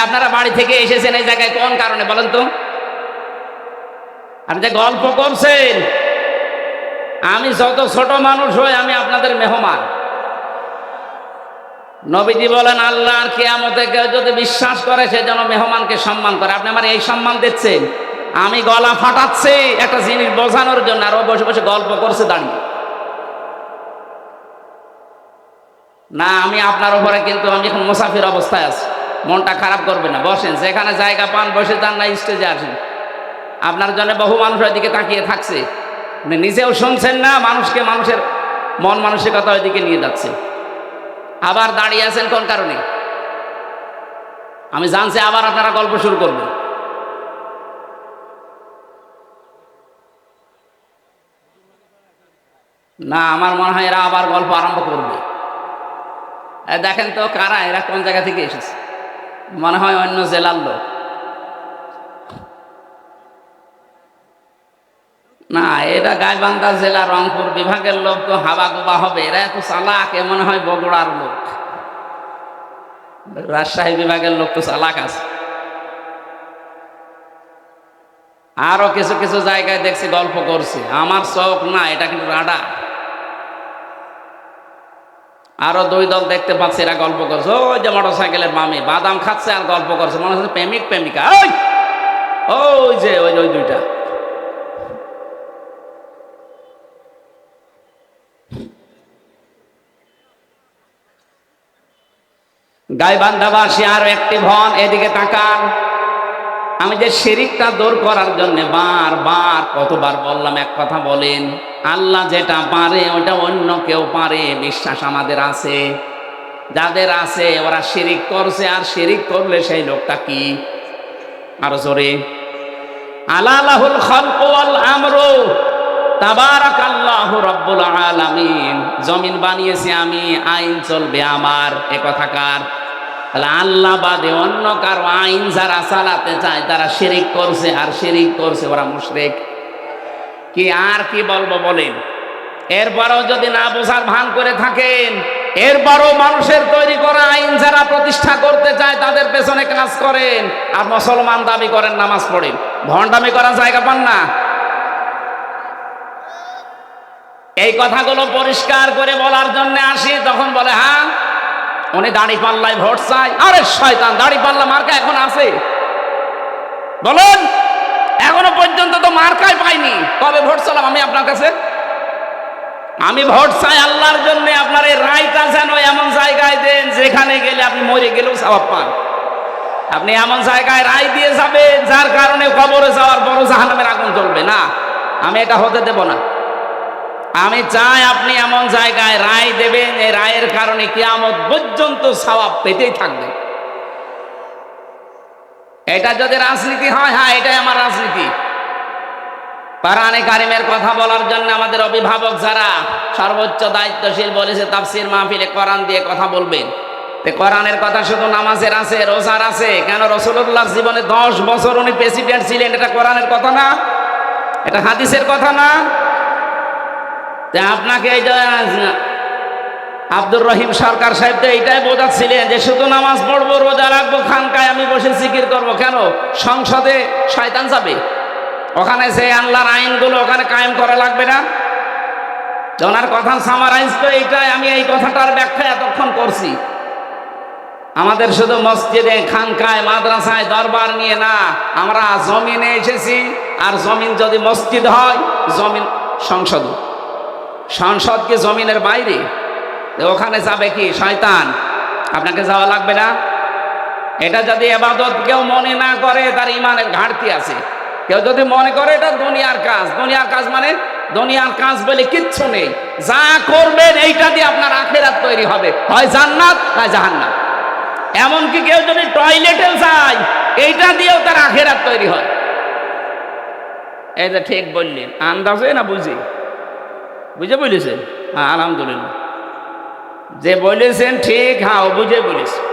Speaker 1: আপনারা বাড়ি থেকে এসেছেন এই জায়গায় কোন কারণে বলেন তো? আপনি যে গল্প করছেন, আমি যত ছোট মানুষ হই আমি আপনাদের মেহমান। নবীজি বলেন আল্লাহর কিয়ামতে কেউ যদি বিশ্বাস করে সে যেন মেহমানকে সম্মান করে। আপনি আমার এই সম্মান দিচ্ছেন? আমি গলা ফাটাচ্ছি একটা জিনিস বোঝানোর জন্য, আর ও বসে বসে গল্প করছে দাঁড়িয়ে। না, আমি আপনার উপরে কিন্তু আমি এখন মুসাফির অবস্থায় আছি, মনটা খারাপ করবে না। বসেন, যেখানে জায়গা পান বসে যান, না স্টেজে আসেন। আপনার জন্য বহু মানুষ ওইদিকে তাকিয়ে থাকছে, নিজেও শুনছেন না, মানুষকে মানুষের মন মানসিকতা ওইদিকে নিয়ে যাচ্ছে। আবার দাঁড়িয়ে আছেন কোন কারণে? আমি জানছি আবার আপনারা গল্প শুরু করবেন। না, আমার মনে হয় এরা আবার গল্প আরম্ভ করবে। দেখেন তো কারা এরা, কোন জায়গা থেকে এসেছে? মনে হয় অন্য জেলার লোক। না, এটা গাইবান্ধা জেলা রংপুর বিভাগের লোক, তো হাবা গোবা হবে। এরা এত চালাক, এ মনে হয় বগুড়ার লোক। রাজশাহী বিভাগের লোক তো চালাক আছে। আরো কিছু কিছু জায়গায় দেখছি গল্প করছে, আমার চোখ না, এটা কিন্তু রাডার। আরো 2 দল দেখতে পাচ্ছি, এরা গল্প করছে। ওই যে মোটর সাইকেলের বামে বাদাম খাচ্ছে আর গল্প করছে, মনে হচ্ছে প্রেমিক প্রেমিকা। ওই যে ওই 2টা। গাইবান্ধাবাসী আরো অ্যাক্টিভ হন, এদিকে তাকান। আমি যে শিরিকটা দূর করার জন্য বারবার কতবার বললাম, এক কথা বলেন, আল্লাহ যেটা পারে ওটা অন্য কেউ পারে, বিশ্বাস আমাদের আছে। যাদের আছে ওরা শিরিক করছে, আর শিরিক করলে সেই লোকটা কি? আরো জোরে, আলা লাহুল খালকু ওয়াল আমরু তাবারাকাল্লাহু রাব্বুল আলামিন। জমিন বানিয়েছি আমি, আইন চলবে আমার, এ কথা কার? তাহলে আল্লাহ বাদে অন্য কারো আইন যারা চালাতে চায় তারা শিরিক করছে, আর শিরিক করছে ওরা মুশরিক। কি আর কি বলবো বলেন? এরপরও যদি না বোঝার ভান করে থাকেন, এরপরও মানুষের তৈরি করা আইন যারা প্রতিষ্ঠা করতে চায় তাদের পেছনে কাজ করেন, আর মুসলমান দাবি করেন, নামাজ পড়েন, ভণ্ডামি করার জায়গা পান না। এই কথাগুলো পরিষ্কার করে বলার জন্য আসি, তখন বলে হ্যাঁ উনি দাড়ি পাল্লায় ভোট চাই। আরে শয়তান, দাড়ি পাল্লা মার্কা এখন আছে? বলুন, এখনো পর্যন্ত তো মার্কাই পাইনি। কবে ভোট চালাম আমি আপনার কাছে? আমি ভোট চাই আল্লাহর জন্য। আপনার এই রায়টা যেন এমন জায়গায় দেন যেখানে গেলে আপনি মরে গেলেও সওয়াব পান। আপনি এমন জায়গায় রায় দিয়ে যাবেন যার কারণে কবরে যাওয়ার বড় জাহান্নামের আগুন জ্বলবে না। আমি এটা হতে দেব না। আমি চাই আপনি এমন জায়গায় রায় দেবেন, এই রায়ের কারণে কিয়ামত পর্যন্ত সওয়াব পেতেই থাকবে। এটা যদি রাজনীতি হয়, হ্যাঁ এটাই আমার রাজনীতি। কোরআনে কারিমের কথা বলার জন্য আমাদের অভিভাবক যারা সর্বোচ্চ দায়িত্বশীল বলেছে তাফসীর মাহফিলে কোরআন দিয়ে কথা বলবেন। কোরআনের কথা শুধু নামাজের আছে, রোজার আছে কেন? রাসূলুল্লাহর জীবনে 10 বছর উনি প্রেসিডেন্ট ছিলেন, এটা কোরআনের কথা না? এটা হাদিসের কথা না? আপনাকে এই যে আব্দুর রহিম সরকার সাহেব তো এইটাই বোঝাচ্ছিলেন যে শুধু নামাজ পড়বো, রোজা রাখবো, খানকায় আমি বসে জিকির করবো। কেন? সংসদে শয়তান যাবে, ওখানে যে আল্লাহর আইনগুলো ওখানে কায়েম করা লাগবে না? ওনার কথা সামারাইজ করে এইটাই, আমি এই কথাটার ব্যাখ্যা এতক্ষণ করছি। আমাদের শুধু মসজিদে, খানকায়, মাদ্রাসায় দরবার নিয়ে না, আমরা জমিনে এসেছি। আর জমিন যদি মসজিদ হয়, জমিন সংসদ। সংসদ কি জমিনের বাইরে? ওখানে যাবে কি শয়তান? আপনাকে যাওয়া লাগবে না। এটা যদি ইবাদত কেউ মনে না করে, তার ইমানের ঘাটতি আছে। কেউ যদি মনে করে এটা দুনিয়ার কাজ, দুনিয়ার কাজ মানে দুনিয়ার কাজ বলে কিচ্ছু নেই। যা করবেন এইটা দিয়ে আপনার আখিরাত তৈরি হবে, হয় জান্নাত না জাহান্নাম। এমনকি কেউ যদি টয়লেটে যায়, এইটা দিয়েও তার আখিরাত তৈরি হয়। এই যে ঠিক বললেন, আন্দাজে না বুঝে? বুঝে বলেছেন? হ্যাঁ আলহামদুলিল্লাহ, যে বলেছেন ঠিক, হ্যাঁ বুঝে বলেছেন।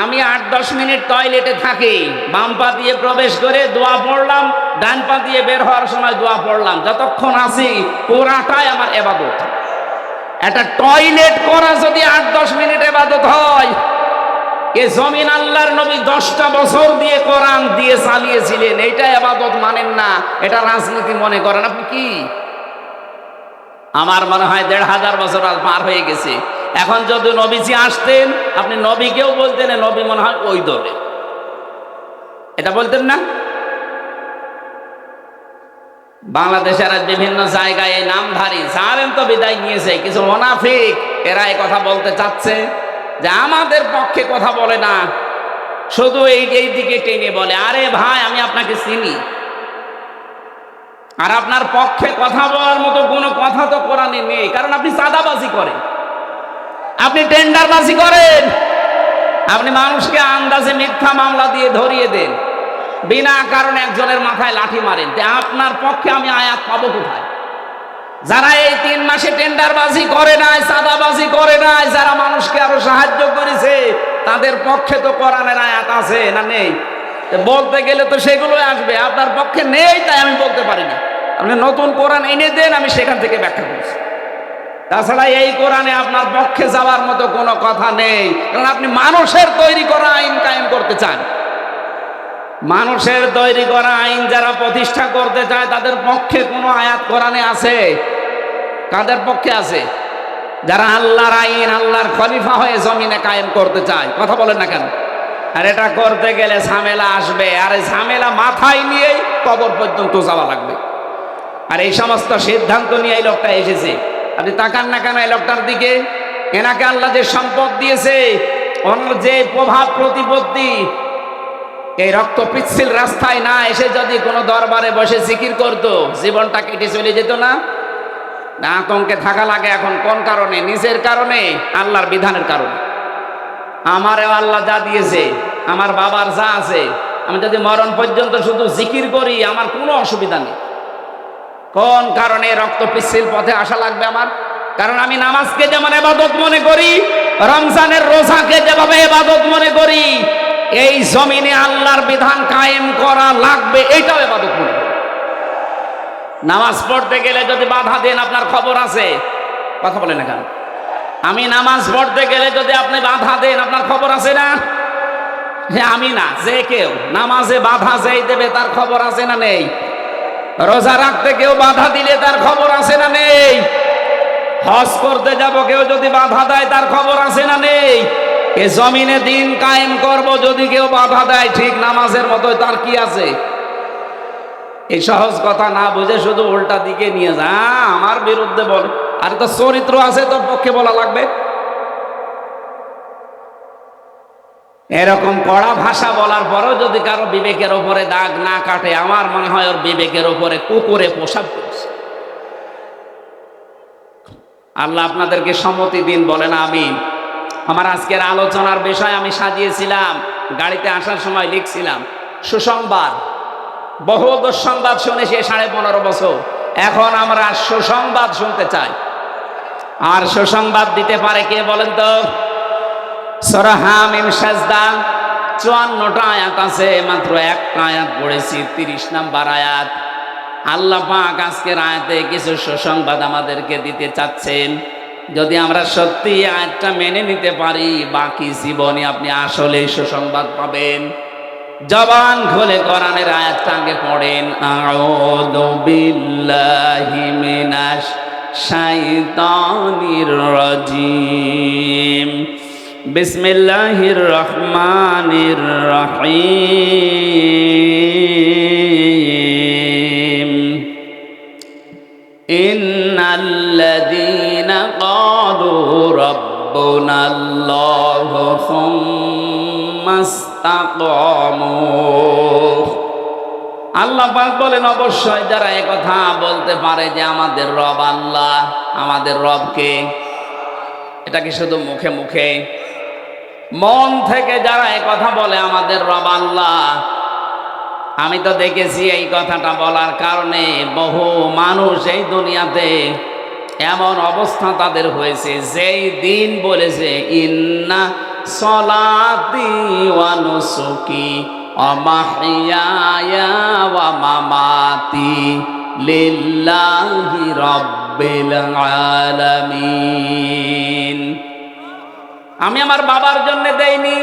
Speaker 1: আমি 8-10 মিনিট টয়লেটে থাকি, বাম পা দিয়ে প্রবেশ করে দোয়া পড়লাম, ডান পা দিয়ে বের হওয়ার সময় দোয়া পড়লাম। যতক্ষণ আছি পুরাটাই আমার ইবাদত। একটা টয়লেট করা যদি 8-10 মিনিট ইবাদত হয়, এ জমিন আল্লাহর নবী 10টা বছর দিয়ে কোরআন দিয়ে চালিয়েছিলেন। এইটা ইবাদত মানেন না, এটা রাজনীতি মনে করেন আপনি কি? আমার মনে হয় 1500 বছর পার হয়ে গেছে। এখন যদি নবীজি আসতেন, আপনি নবীকেও বলতেন নবী মনে হয় ওই দলে, এটা বলতেন না? বাংলাদেশের বিভিন্ন জায়গায় এই নামধারী জালেম তো বিদায় নিয়েছে, কিছু মুনাফিক এরা এই কথা বলতে চাচ্ছে যে আমাদের পক্ষে কথা বলে না, শুধু এই দিকে টেনে বলে। আরে ভাই, আমি আপনাকে চিনি, আর আপনার পক্ষে কথা বলার মতো কোনো কথা তো কোরআনে নেই। কারণ আপনি চাঁদাবাজি করেন, আপনি টেন্ডারবাজি করেন, আপনি মানুষকে আন্দাজে মিথ্যা মামলা দিয়ে ধরিয়ে দেন, বিনা কারণে একজনের মাথায় লাঠি মারেন। আপনার পক্ষে আমি আয়াত পাবো কোথায়? যারা এই 3 মাসে টেন্ডারবাজি করে নাই, চাঁদাবাজি করে নাই, যারা মানুষকে আরো সাহায্য করেছে, তাদের পক্ষে তো কোরআনের আয়াত আছে না নেই? বলতে গেলে তো সেগুলোই আসবে। আপনার পক্ষে নেই, তাই আমি বলতে পারি না। আপনি নতুন কোরআন এনে দেন, আমি সেখান থেকে ব্যাখ্যা করছি। তাছাড়া এই কোরআনে আপনার পক্ষে যাওয়ার মতো কোনো কথা নেই। কারণ আপনি মানুষের তৈরি করা আইন কায়েম করতে চান। মানুষের তৈরি করা আইন যারা প্রতিষ্ঠা করতে চায়, তাদের পক্ষে কোনো আয়াত কোরআনে আছে? কাদের পক্ষে আছে? যারা আল্লাহর আইন, আল্লাহর খলিফা হয়ে জমিনে কায়েম করতে চায়। কথা বলেন না কেন? আর এটা করতে গেলে ঝামেলা আসবে, আর এই ঝামেলা মাথায় নিয়েই কবর পর্যন্ত যাওয়া লাগবে। আর এই সমস্ত সিদ্ধান্ত নিয়ে এই লোকটা এসেছে। আপনি তাকান না কেন এই লোকটার দিকে? এনাকে আল্লাহ যে সম্পদ দিয়েছে, অন্য যে প্রভাব প্রতিপত্তি, এই রক্ত পিচ্ছিল রাস্তায় না এসে যদি কোনো দরবারে বসে জিকির করতো, জীবনটা কেটে চলে যেত না? না, আতঙ্কে থাকা লাগে এখন। কোন কারণে? নিজের কারণে, আল্লাহর বিধানের কারণে। আমারও আল্লাহ যা দিয়েছে, আমার বাবার যা আছে, আমি যদি মরণ পর্যন্ত শুধু জিকির করি, আমার কোনো অসুবিধা নেই। কোন কারণে রক্ত পিচ্ছিল পথে আসা লাগবে আমার? কারণ আমি নামাজকে যেমন ইবাদত মনে করি, রমজানের রোজাকে যেভাবে ইবাদত মনে করি, এই জমিনে আল্লাহর বিধান কায়েম করা লাগবে, এইটাও ইবাদত মনে করি। নামাজ পড়তে গেলে যদি বাধা দেন, আপনার খবর আছে? কথা বলেন না কেন? আমি নামাজ পড়তে গেলে যদি আপনি বাধা দেন, আপনার খবর আছে না? আমি না, যে কেউ নামাজে বাধা যেই দেবে তার খবর আছে না নেই? রোজা রাখতে কেউ বাধা দিলে তার খবর আছে না নেই? হজ করতে যাব কেউ যদি বাধা দেয় তার খবর আছে না নেই? এ জমিনে দিন কায়েম করব যদি কেউ বাধা দেয় ঠিক নামাজের মতো, তার কি আছে? এই সহজ কথা না বুঝে শুধু উল্টা দিকে নিয়ে যা, আমার বিরুদ্ধে বলে। আর তো চরিত্র আছে, তোর পক্ষে বলা লাগবে। এরকম কড়া ভাষা বলার পরও যদি কারো বিবেকের ওপরে দাগ না কাটে, আমার মনে হয় ওর বিবেকের ওপরে কুকুরে পোশাক করছে। আল্লাহ আপনাদেরকে সম্মতি দিন, বলেন আমিন। আমার আজকের আলোচনার বিষয় আমি সাজিয়েছিলাম, গাড়িতে আসার সময় লিখছিলাম সুসংবাদ। বহু দুঃসংবাদ শুনেছি 15.5 বছর, এখন আমরা সুসংবাদ শুনতে চাই। আর সুসংবাদ দিতে পারে কে বলেন তো? সূরা হামিম সাজদা 54টা আয়াত আছে, মাত্র একটা আয়াত পড়েছি, 30 নম্বর আয়াত। আল্লাহ পাক আজকের আয়াতে কিছু সুসংবাদ আমাদেরকে দিতে চাচ্ছেন। যদি আমরা সত্যি আয়াতটা মেনে নিতে পারি, বাকি জীবনে আপনি আসলে সুসংবাদ পাবেন। জবান খুলে কোরআনের আয়াতটা আগে পড়েন। আউযু বিল্লাহি মিনাশ শাইতানির রাজিম। বিসমিল্লাহির রহমানির রহিম। ইন্নাল্লাযীনা ক্বালু রাব্বুনাল্লাহু সুম্মা ইসতাকামু। আল্লাহ পাক বলেন, অবশ্যই যারা এই কথা বলতে পারে যে আমাদের রব আল্লাহ, আমাদের রবকে, এটা কি শুধু মুখে মুখে? মন থেকে যারা এই কথা বলে আমাদের রব আল্লাহ, আমি তো দেখেছি এই কথাটা বলার কারণে বহু মানুষ এই দুনিয়াতে এমন অবস্থা তাদের হয়েছে, যেই দিন বলেছে ইন্না সলাতি ওয়া নুসুকি ওয়া মাহইয়ায়া ওয়া মামাতি লিল্লাহি রাব্বিল আলামিন। আমি আমার বাবার জন্য দেইনি,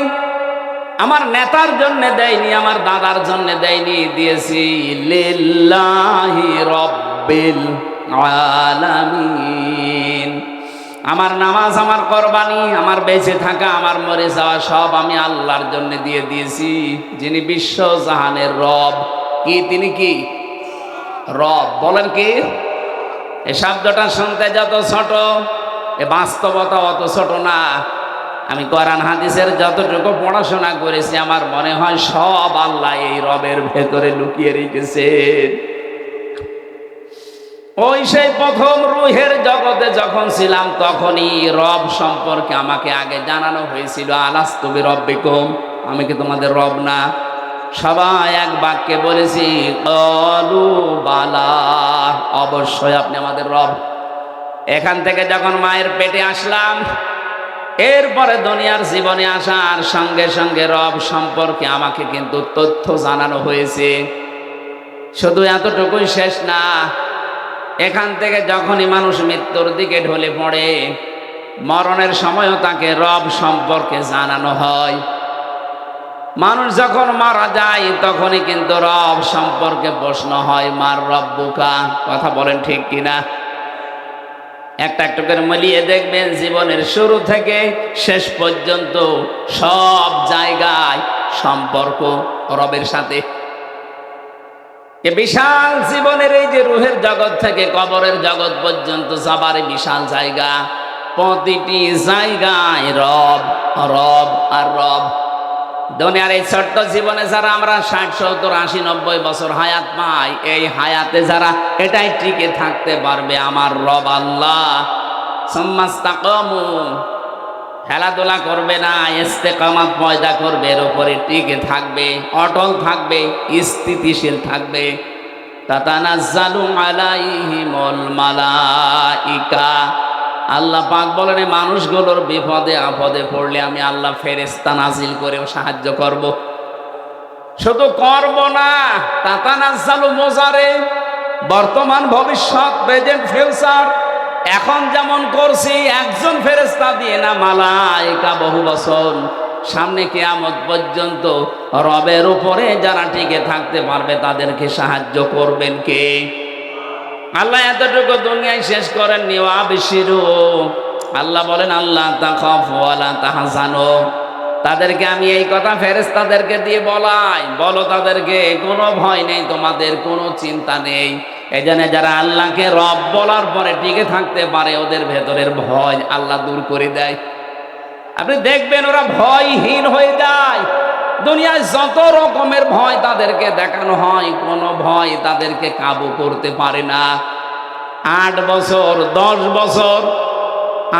Speaker 1: আমার নেতার জন্য দেয়নি, আমার দাদার জন্য দেয়নি, দিয়েছি লিল্লাহি রাব্বিল আলামিন। আমার নামাজ, আমার কুরবানি, আমার বেঁচে থাকা, আমার মরে যাওয়া সব আমি আল্লাহর জন্য দিয়ে দিয়েছি, যিনি বিশ্ব জাহানের রব। কি তিনি? কি রব? বলেন কি? এই শব্দটা শুনতে যত ছোট, এ বাস্তবতা অত ছোট না। আমি কোরআন হাদিসের যতটুকু পড়াশোনা করেছি, আমার মনে হয় সব আল্লাহ এই রবের ভেতরে লুকিয়ে রেখেছে। ওই সেই প্রথম রুহের জগতে যখন ছিলাম, তখনই রব সম্পর্কে আমাকে আগে জানানো হয়েছিল, আলাস্তু বিরব্বিকুম, আমি কি তোমাদের রব না? সবাই এক বাক্যে বলেছি, ক্বালু বালা, অবশ্যই আপনি আমাদের রব। এখান থেকে যখন মায়ের পেটে আসলাম, এরপরে দুনিয়ার জীবনে আসার সঙ্গে সঙ্গে রব সম্পর্কে আমাকে কিন্তু তথ্য জানানো হয়েছে। শুধু এতটুকুই শেষ না, এখান থেকে যখনই মানুষ মৃত্যুর দিকে ঢলে পড়ে, মরণের সময়ও তাকে রব সম্পর্কে জানানো হয়। মানুষ যখন মারা যায়, তখনই কিন্তু রব সম্পর্কে প্রশ্ন হয়, মার রব্বুকা। কথা বলেন ঠিক কিনা? একটা একটা করে মিলিয়ে দেখবেন, জীবনের শুরু থেকে শেষ পর্যন্ত সব জায়গায় সম্পর্ক রবের সাথে। এ বিশাল জীবনের এই যে রুহের জগৎ থেকে কবরের জগৎ পর্যন্ত যাবার বিশাল জায়গা, প্রতিটি জায়গায় রব, রব আর রব। দুনিয়ার এই ছোট্ট জীবনে যারা আমরা 60, 70, 80, 90 বছর হায়াত পাই, এই হায়াতে যারা এটাই টিকে থাকতে পারবে, আমার রব আল্লাহ, সুম্মা ইসতাকামু, খেলাধুলা করবে না, ইস্তেকামাত পয়দা করবে, এর উপরে টিকে থাকবে, অটল থাকবে, স্থিতিশীল থাকবে। তাতানাজ্জালু আলাইহিমুল মালাইকা, আল্লাহ পাক বলেন, এই মানুষগুলোর বিপদে আপদে পড়লে আমি আল্লাহ ফেরেশতা নাজিল করেও সাহায্য করব। শুধু করব না, তাতানাজ্জালু মুজারে, বর্তমান ভবিষ্যৎ, প্রেজেন্ট ফিউচার, এখন যেমন করছি একজন ফেরেশতা দিয়ে না, মালাইকা বহু বছর সামনে কিয়ামত পর্যন্ত রবের উপরে যারা টিকে থাকতে পারবে তাদেরকে সাহায্য করবেন কে? আল্লাহ এতটুকু দুনিয়ায় শেষ করেননি। ওয়াবশিরু, আল্লাহ বলেন আল্লাহ তাখাফু ওয়ালা তাহজানু, তাদেরকে আমি এই কথা ফেরেশতাদেরকে দিয়ে বলাই, বলো তাদেরকে কোনো ভয় নেই, তোমাদের কোনো চিন্তা নেই। এজন্য যারা আল্লাহকে রব বলার পরে টিকে থাকতে পারে ওদের ভেতরের ভয় আল্লাহ দূর করে দেয়। আপনি দেখবেন ওরা ভয়হীন হয়ে যায়। দুনিয়ায় যত রকমের ভয় তাদেরকে দেখানো হয়, কোনো ভয় তাদেরকে কাবু করতে পারে না। 8 বছর 10 বছর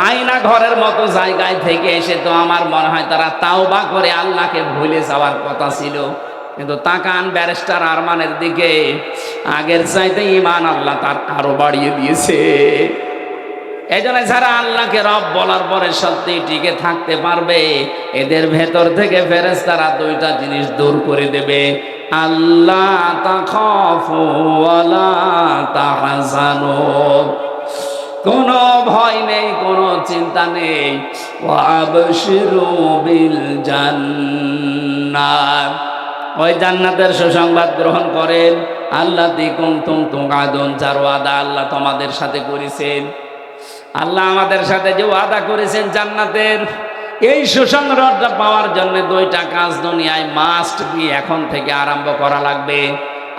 Speaker 1: আয়না ঘরের মতো জায়গায় থেকে এসে তো আমার মনে হয় তারা তাওবা করে আল্লাহকে ভুলে যাওয়ার কথা ছিল। কিন্তু তাকান ব্যারিস্টার আরমানের দিকে, আগের চাইতে ঈমান আল্লাহ তার আরো বাড়িয়ে দিয়েছে। এই জন্য যারা আল্লাহকে রব বলার পরে সত্যি টিকে থাকতে পারবে এদের ভেতর থেকে ফেরেশতারা 2টা জিনিস দূর করে দেবে। আল্লাহ তাখাফু ওয়ালা তাহজানু, কোনো ভয় নেই, কোনো চিন্তা নেই। ওয়াবশিরু বিল জান্নাত, ওই জান্নাতের সুসংবাদ গ্রহণ করেন। আল্লাযী কুনতুম তুআদুন, যার ওয়াদা আল্লাহ তোমাদের সাথে করেছেন। আল্লাহ আমাদের সাথে যে ওয়াদা করেছেন জান্নাতের, এই সুসংবাদটা পাওয়ার জন্য 2টা কাজ দুনিয়ায় মাস্ট বি এখন থেকে আরম্ভ করা লাগবে।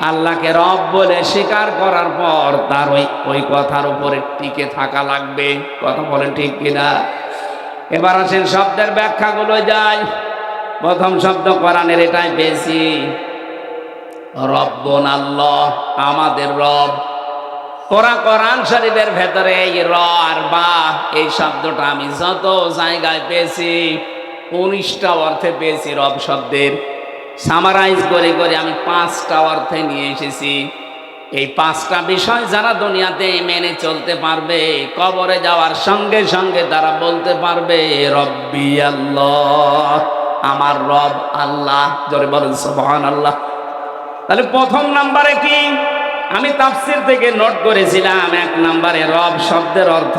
Speaker 1: আল্লাহকে রব বলে স্বীকার করার পর তার ওই কথার উপরে টিকে থাকা লাগবে। কথা বলেন ঠিক কিনা? এবার আসেন শব্দের ব্যাখ্যাগুলো যাই। প্রথম শব্দ কোরআনের এটাই পেয়েছি, রব্বুন আল্লাহ, আমাদের রব। কোরআন শরীফের ভেতরে এই র আর বা এই শব্দটা আমি যত জায়গায় পেয়েছি 19টা অর্থে পেয়েছি। রব শব্দের সামারাইজ করে করে আমি 5টা অর্থে নিয়ে এসেছি। এই 5টা বিষয় যারা দুনিয়াতে মেনে চলতে পারবে কবরে যাওয়ার সঙ্গে সঙ্গে তারা বলতে পারবে রব্বি আল্লাহ, আমার রব আল্লাহ। জোরে বলেন সুবহানাল্লাহ। তাহলে প্রথম নাম্বারে কি আমি তাফসীর থেকে নোট করেছিলাম, 1 নম্বরে রব শব্দের অর্থ,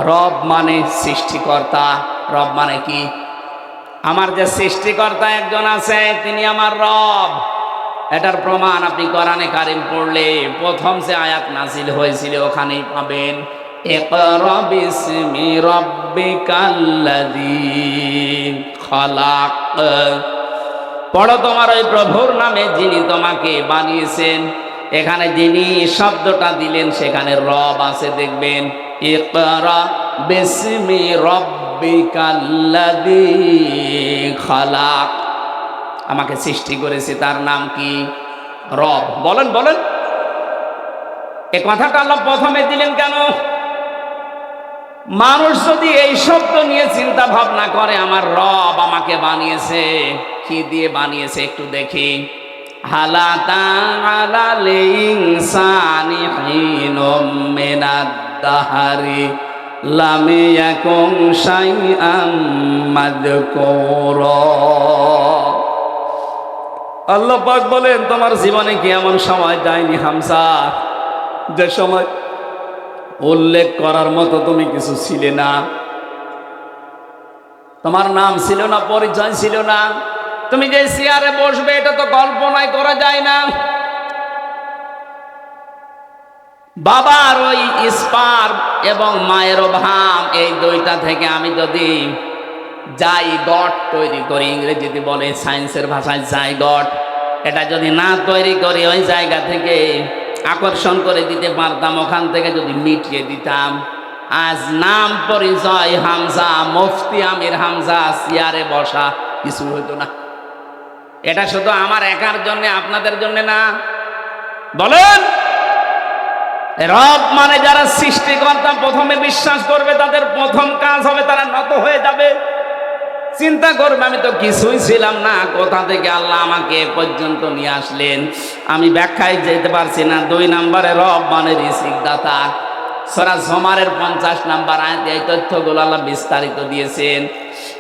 Speaker 1: রব মানে সৃষ্টিকর্তা। রব মানে কি? আমার যে সৃষ্টিকর্তা একজন আছে তিনি আমার রব। এটার প্রমাণ আপনি কোরআনে কারিম পড়লে প্রথম যে আয়াত নাজিল হয়েছিল ওখানেই পাবেন, ইকরা বিসমি রাব্বিকাল্লাযী খালাক। পড়ো তোমার ওই প্রভুর নামে যিনি তোমাকে বানিয়েছেন। এখানে যিনি শব্দটা দিলেন সেখানে রব আছে, দেখবেন ইকরা বিসমি রাব্বিকাল্লাযী খালাক। আমাকে সৃষ্টি করেছে তার নাম কি? রব। বলেন বলেন, এই কথাটা আল্লাহ প্রথমে দিলেন কেন? মানুষ যদি এই শব্দ নিয়ে চিন্তা ভাবনা করে আমার রব আমাকে বানিয়েছে, কি দিয়ে বানিয়েছে একটু দেখি। হালাতা আলাল ইনসানি হিনুম মিনাদ দাহারি লাম ইয়াকুন শাইআম মাযকুরা। আল্লাহ পাক বলেন তোমার জীবনে কি এমন সময় যায়নি হামজা যে সময় উল্লেখ করার মতো তুমি কিছু ছিলে না? তোমার নাম ছিল না, পরিচয় ছিল না। তুমি যে চেয়ারে বসবে এটা তো কল্পনাই করা যায় না। বাবার ওই স্পার্ম এবং মায়ের ঘাম, এই 2টা থেকে আমি যদি জাইগট তৈরি করি, ইংরেজিতে বলে সায়েন্সের ভাষায় জাইগট, এটা যদি না তৈরি করি ওই জায়গা থেকে আকর্ষণ করে দিতে পারতাম, ওখান থেকে যদি মিটিয়ে দিতাম, আজ নাম পরিচয় হামজা, মুফতি আমির হামজা, চেয়ারে বসা কিছু হতো না। এটা শুধু আমার একার জন্য, আপনাদের জন্য না। বলেন, রব মানে যারা সৃষ্টিকর্তা প্রথমে বিশ্বাস করবে তাদের প্রথম কাজ হবে তারা নত হয়ে যাবে, চিন্তা করবে আমি তো কিছুই ছিলাম না, কোথা থেকে আল্লাহ আমাকে এ পর্যন্ত নিয়ে আসলেন, আমি ব্যাখ্যায় যেতে পারছি না। 2 নম্বরে রব মানে রিজিকদাতা। সূরা জুমারের 50 নম্বর আয়াতে এই তথ্যগুলো আল্লাহ বিস্তারিত দিয়েছেন।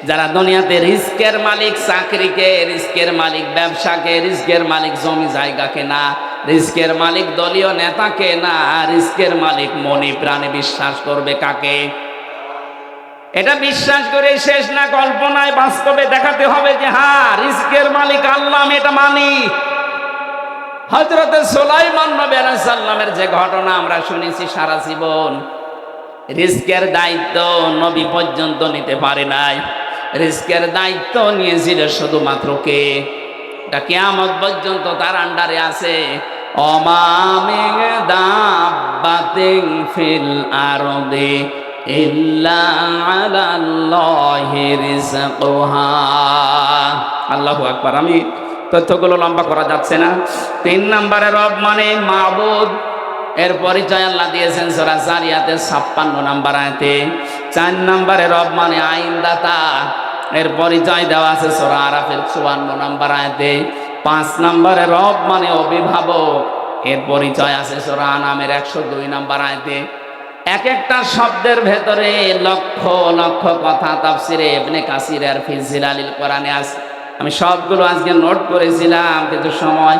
Speaker 1: যারা দুনিয়াতে রিজকের মালিক চাকরিকে, রিজকের মালিক ব্যবসাকে, রিজকের মালিক জমি জায়গাকে না, রিজকের মালিক দলীয় নেতাকে না, রিজকের মালিক মনে প্রাণে বিশ্বাস করবে কাকে? এটা বিশ্বাস করে শেষ না, কল্পনায় বাস্তবে দেখাতে হবে যে হ্যাঁ রিজকের মালিক আল্লাহ, আমি এটা মানি। হযরতে সুলাইমান নবী আলাইহিস সালামের যে ঘটনা আমরা শুনেছি সারা জীবন, রিজকের দায়িত্ব নবী পর্যন্ত নিতে পারে নাই। রিজকের দায়িত্ব নিয়েছিল শুধুমাত্র কে? এটা কিয়ামত পর্যন্ত তার আন্ডারে আছে। অমা মিন দাব্বাতিন ফিল আরদি ইল্লা আলাল্লাহি রিজকুহা। আল্লাহু আকবার। আমি তথ্যগুলো লম্বা করা যাচ্ছে না। 3 নম্বরে রব মানে মাবুদ, এর পরিচয় আল্লাহ দিয়েছেন সূরা জারিয়াতে 56 নম্বর আয়াতে। 4 নম্বরে রব মানে আইনদাতা, এর পরিচয় দেওয়া আছে সূরা আরাফের 54 নম্বর আয়াতে। 5 নম্বরে রব মানে অভিভাবক, এর পরিচয় আছে সূরা আনামের 102 নম্বর আয়াতে। এক একটা শব্দের ভেতরে লক্ষ লক্ষ কথা তাফসিরে ইবনে কাসির আর ফি জিলালিল কোরআনে আছে। আমি সবগুলো আজকে নোট করেছিলাম, কিন্তু সময়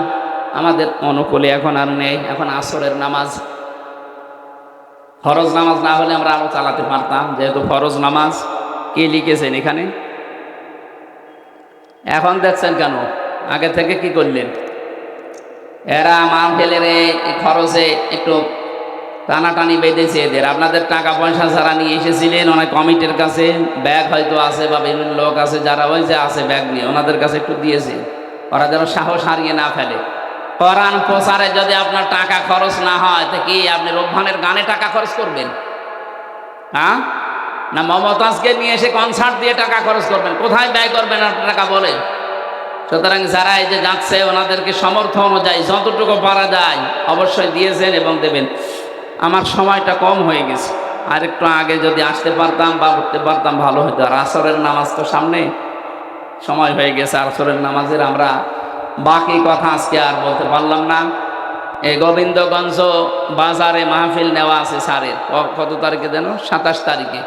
Speaker 1: আমাদের অনুকূলে এখন আর নেই। এখন আসরের নামাজ, ফরজ নামাজ না হলে আমরা আরো চালাতে পারতাম, যেহেতু ফরজ নামাজ। কে লিখেছেন এখানে? এখন দেখছেন কেন? আগে থেকে কি করলেন? এরা মাহফিলের খরচে একটু টানাটানি বেঁধেছে এদের। আপনাদের টাকা পয়সা যারা নিয়ে এসেছিলেন, অনেক কমিটির কাছে ব্যাগ হয়তো আছে, বা বিভিন্ন লোক আছে যারা ওই যে আছে ব্যাগ নিয়ে, ওনাদের কাছে একটু দিয়েছে, ওরা যেন সাহস হারিয়ে না ফেলে। কোরআন প্রচারে যদি আপনার টাকা খরচ না হয়, তো কি আপনি রোবহানের গানে টাকা খরচ করবেন? হ্যাঁ, না মমতাজকে নিয়ে এসে কনসার্ট দিয়ে টাকা খরচ করবেন? কোথায় ব্যয় করবেন আপনার টাকা বলেন? সুতরাং যারা এই যে যাচ্ছে, ওনাদেরকে সামর্থ্য অনুযায়ী যতটুকু পারা যায় অবশ্যই দিয়েছেন এবং দেবেন। আমার সময়টা কম হয়ে গেছে, আর একটু আগে যদি আসতে পারতাম বা উঠতে পারতাম ভালো হতো। আর আসরের নামাজ তো সামনে, সময় হয়ে গেছে আসরের নামাজের। আমরা বাকি কথা আজকে আর বলতে পারলাম না। এই গোবিন্দগঞ্জ বাজারে মাহফিল নেওয়া আছে স্যারের, কত তারিখে যেন? 27 তারিখে।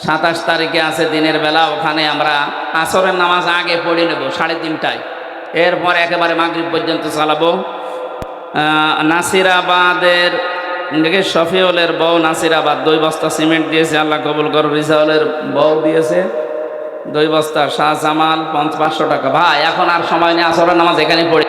Speaker 1: 27 তারিখে আছে দিনের বেলা। ওখানে আমরা আসরের নামাজ আগে পড়ে নেব 3:30টায়, এরপর একেবারে মাগরিব পর্যন্ত চালাবো। নাসিরাবাদের শফিউলের বউ নাসিরাবাদ 2 বস্তা সিমেন্ট দিয়েছে, আল্লাহ কবুল করো। রিজাউলের বউ দিয়েছে 2 বস্তা। শাহজামাল 500 টাকা। ভাই এখন আর সময় নেই, আসরের নামাজ এখানে পড়ে।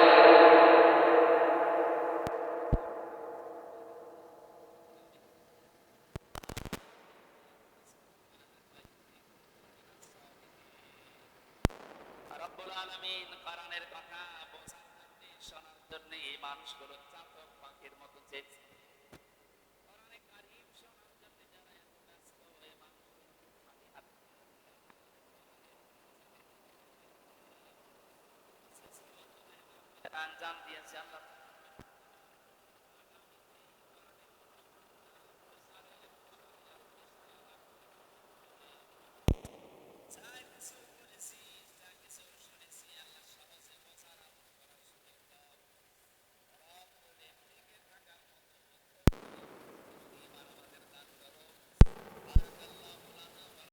Speaker 1: রব্বুল আলামিন কোরআনের কথা বোঝার জন্য, শোনার জন্য এই মানুষগুলো চাতক পাখির মতো চেয়েছে। কোরআনে কারীম শোনার জন্য যারা এত ব্যস্ত, এই মানুষগুলো খালি হাতে আঞ্জাম দিয়েছে। আল্লাহ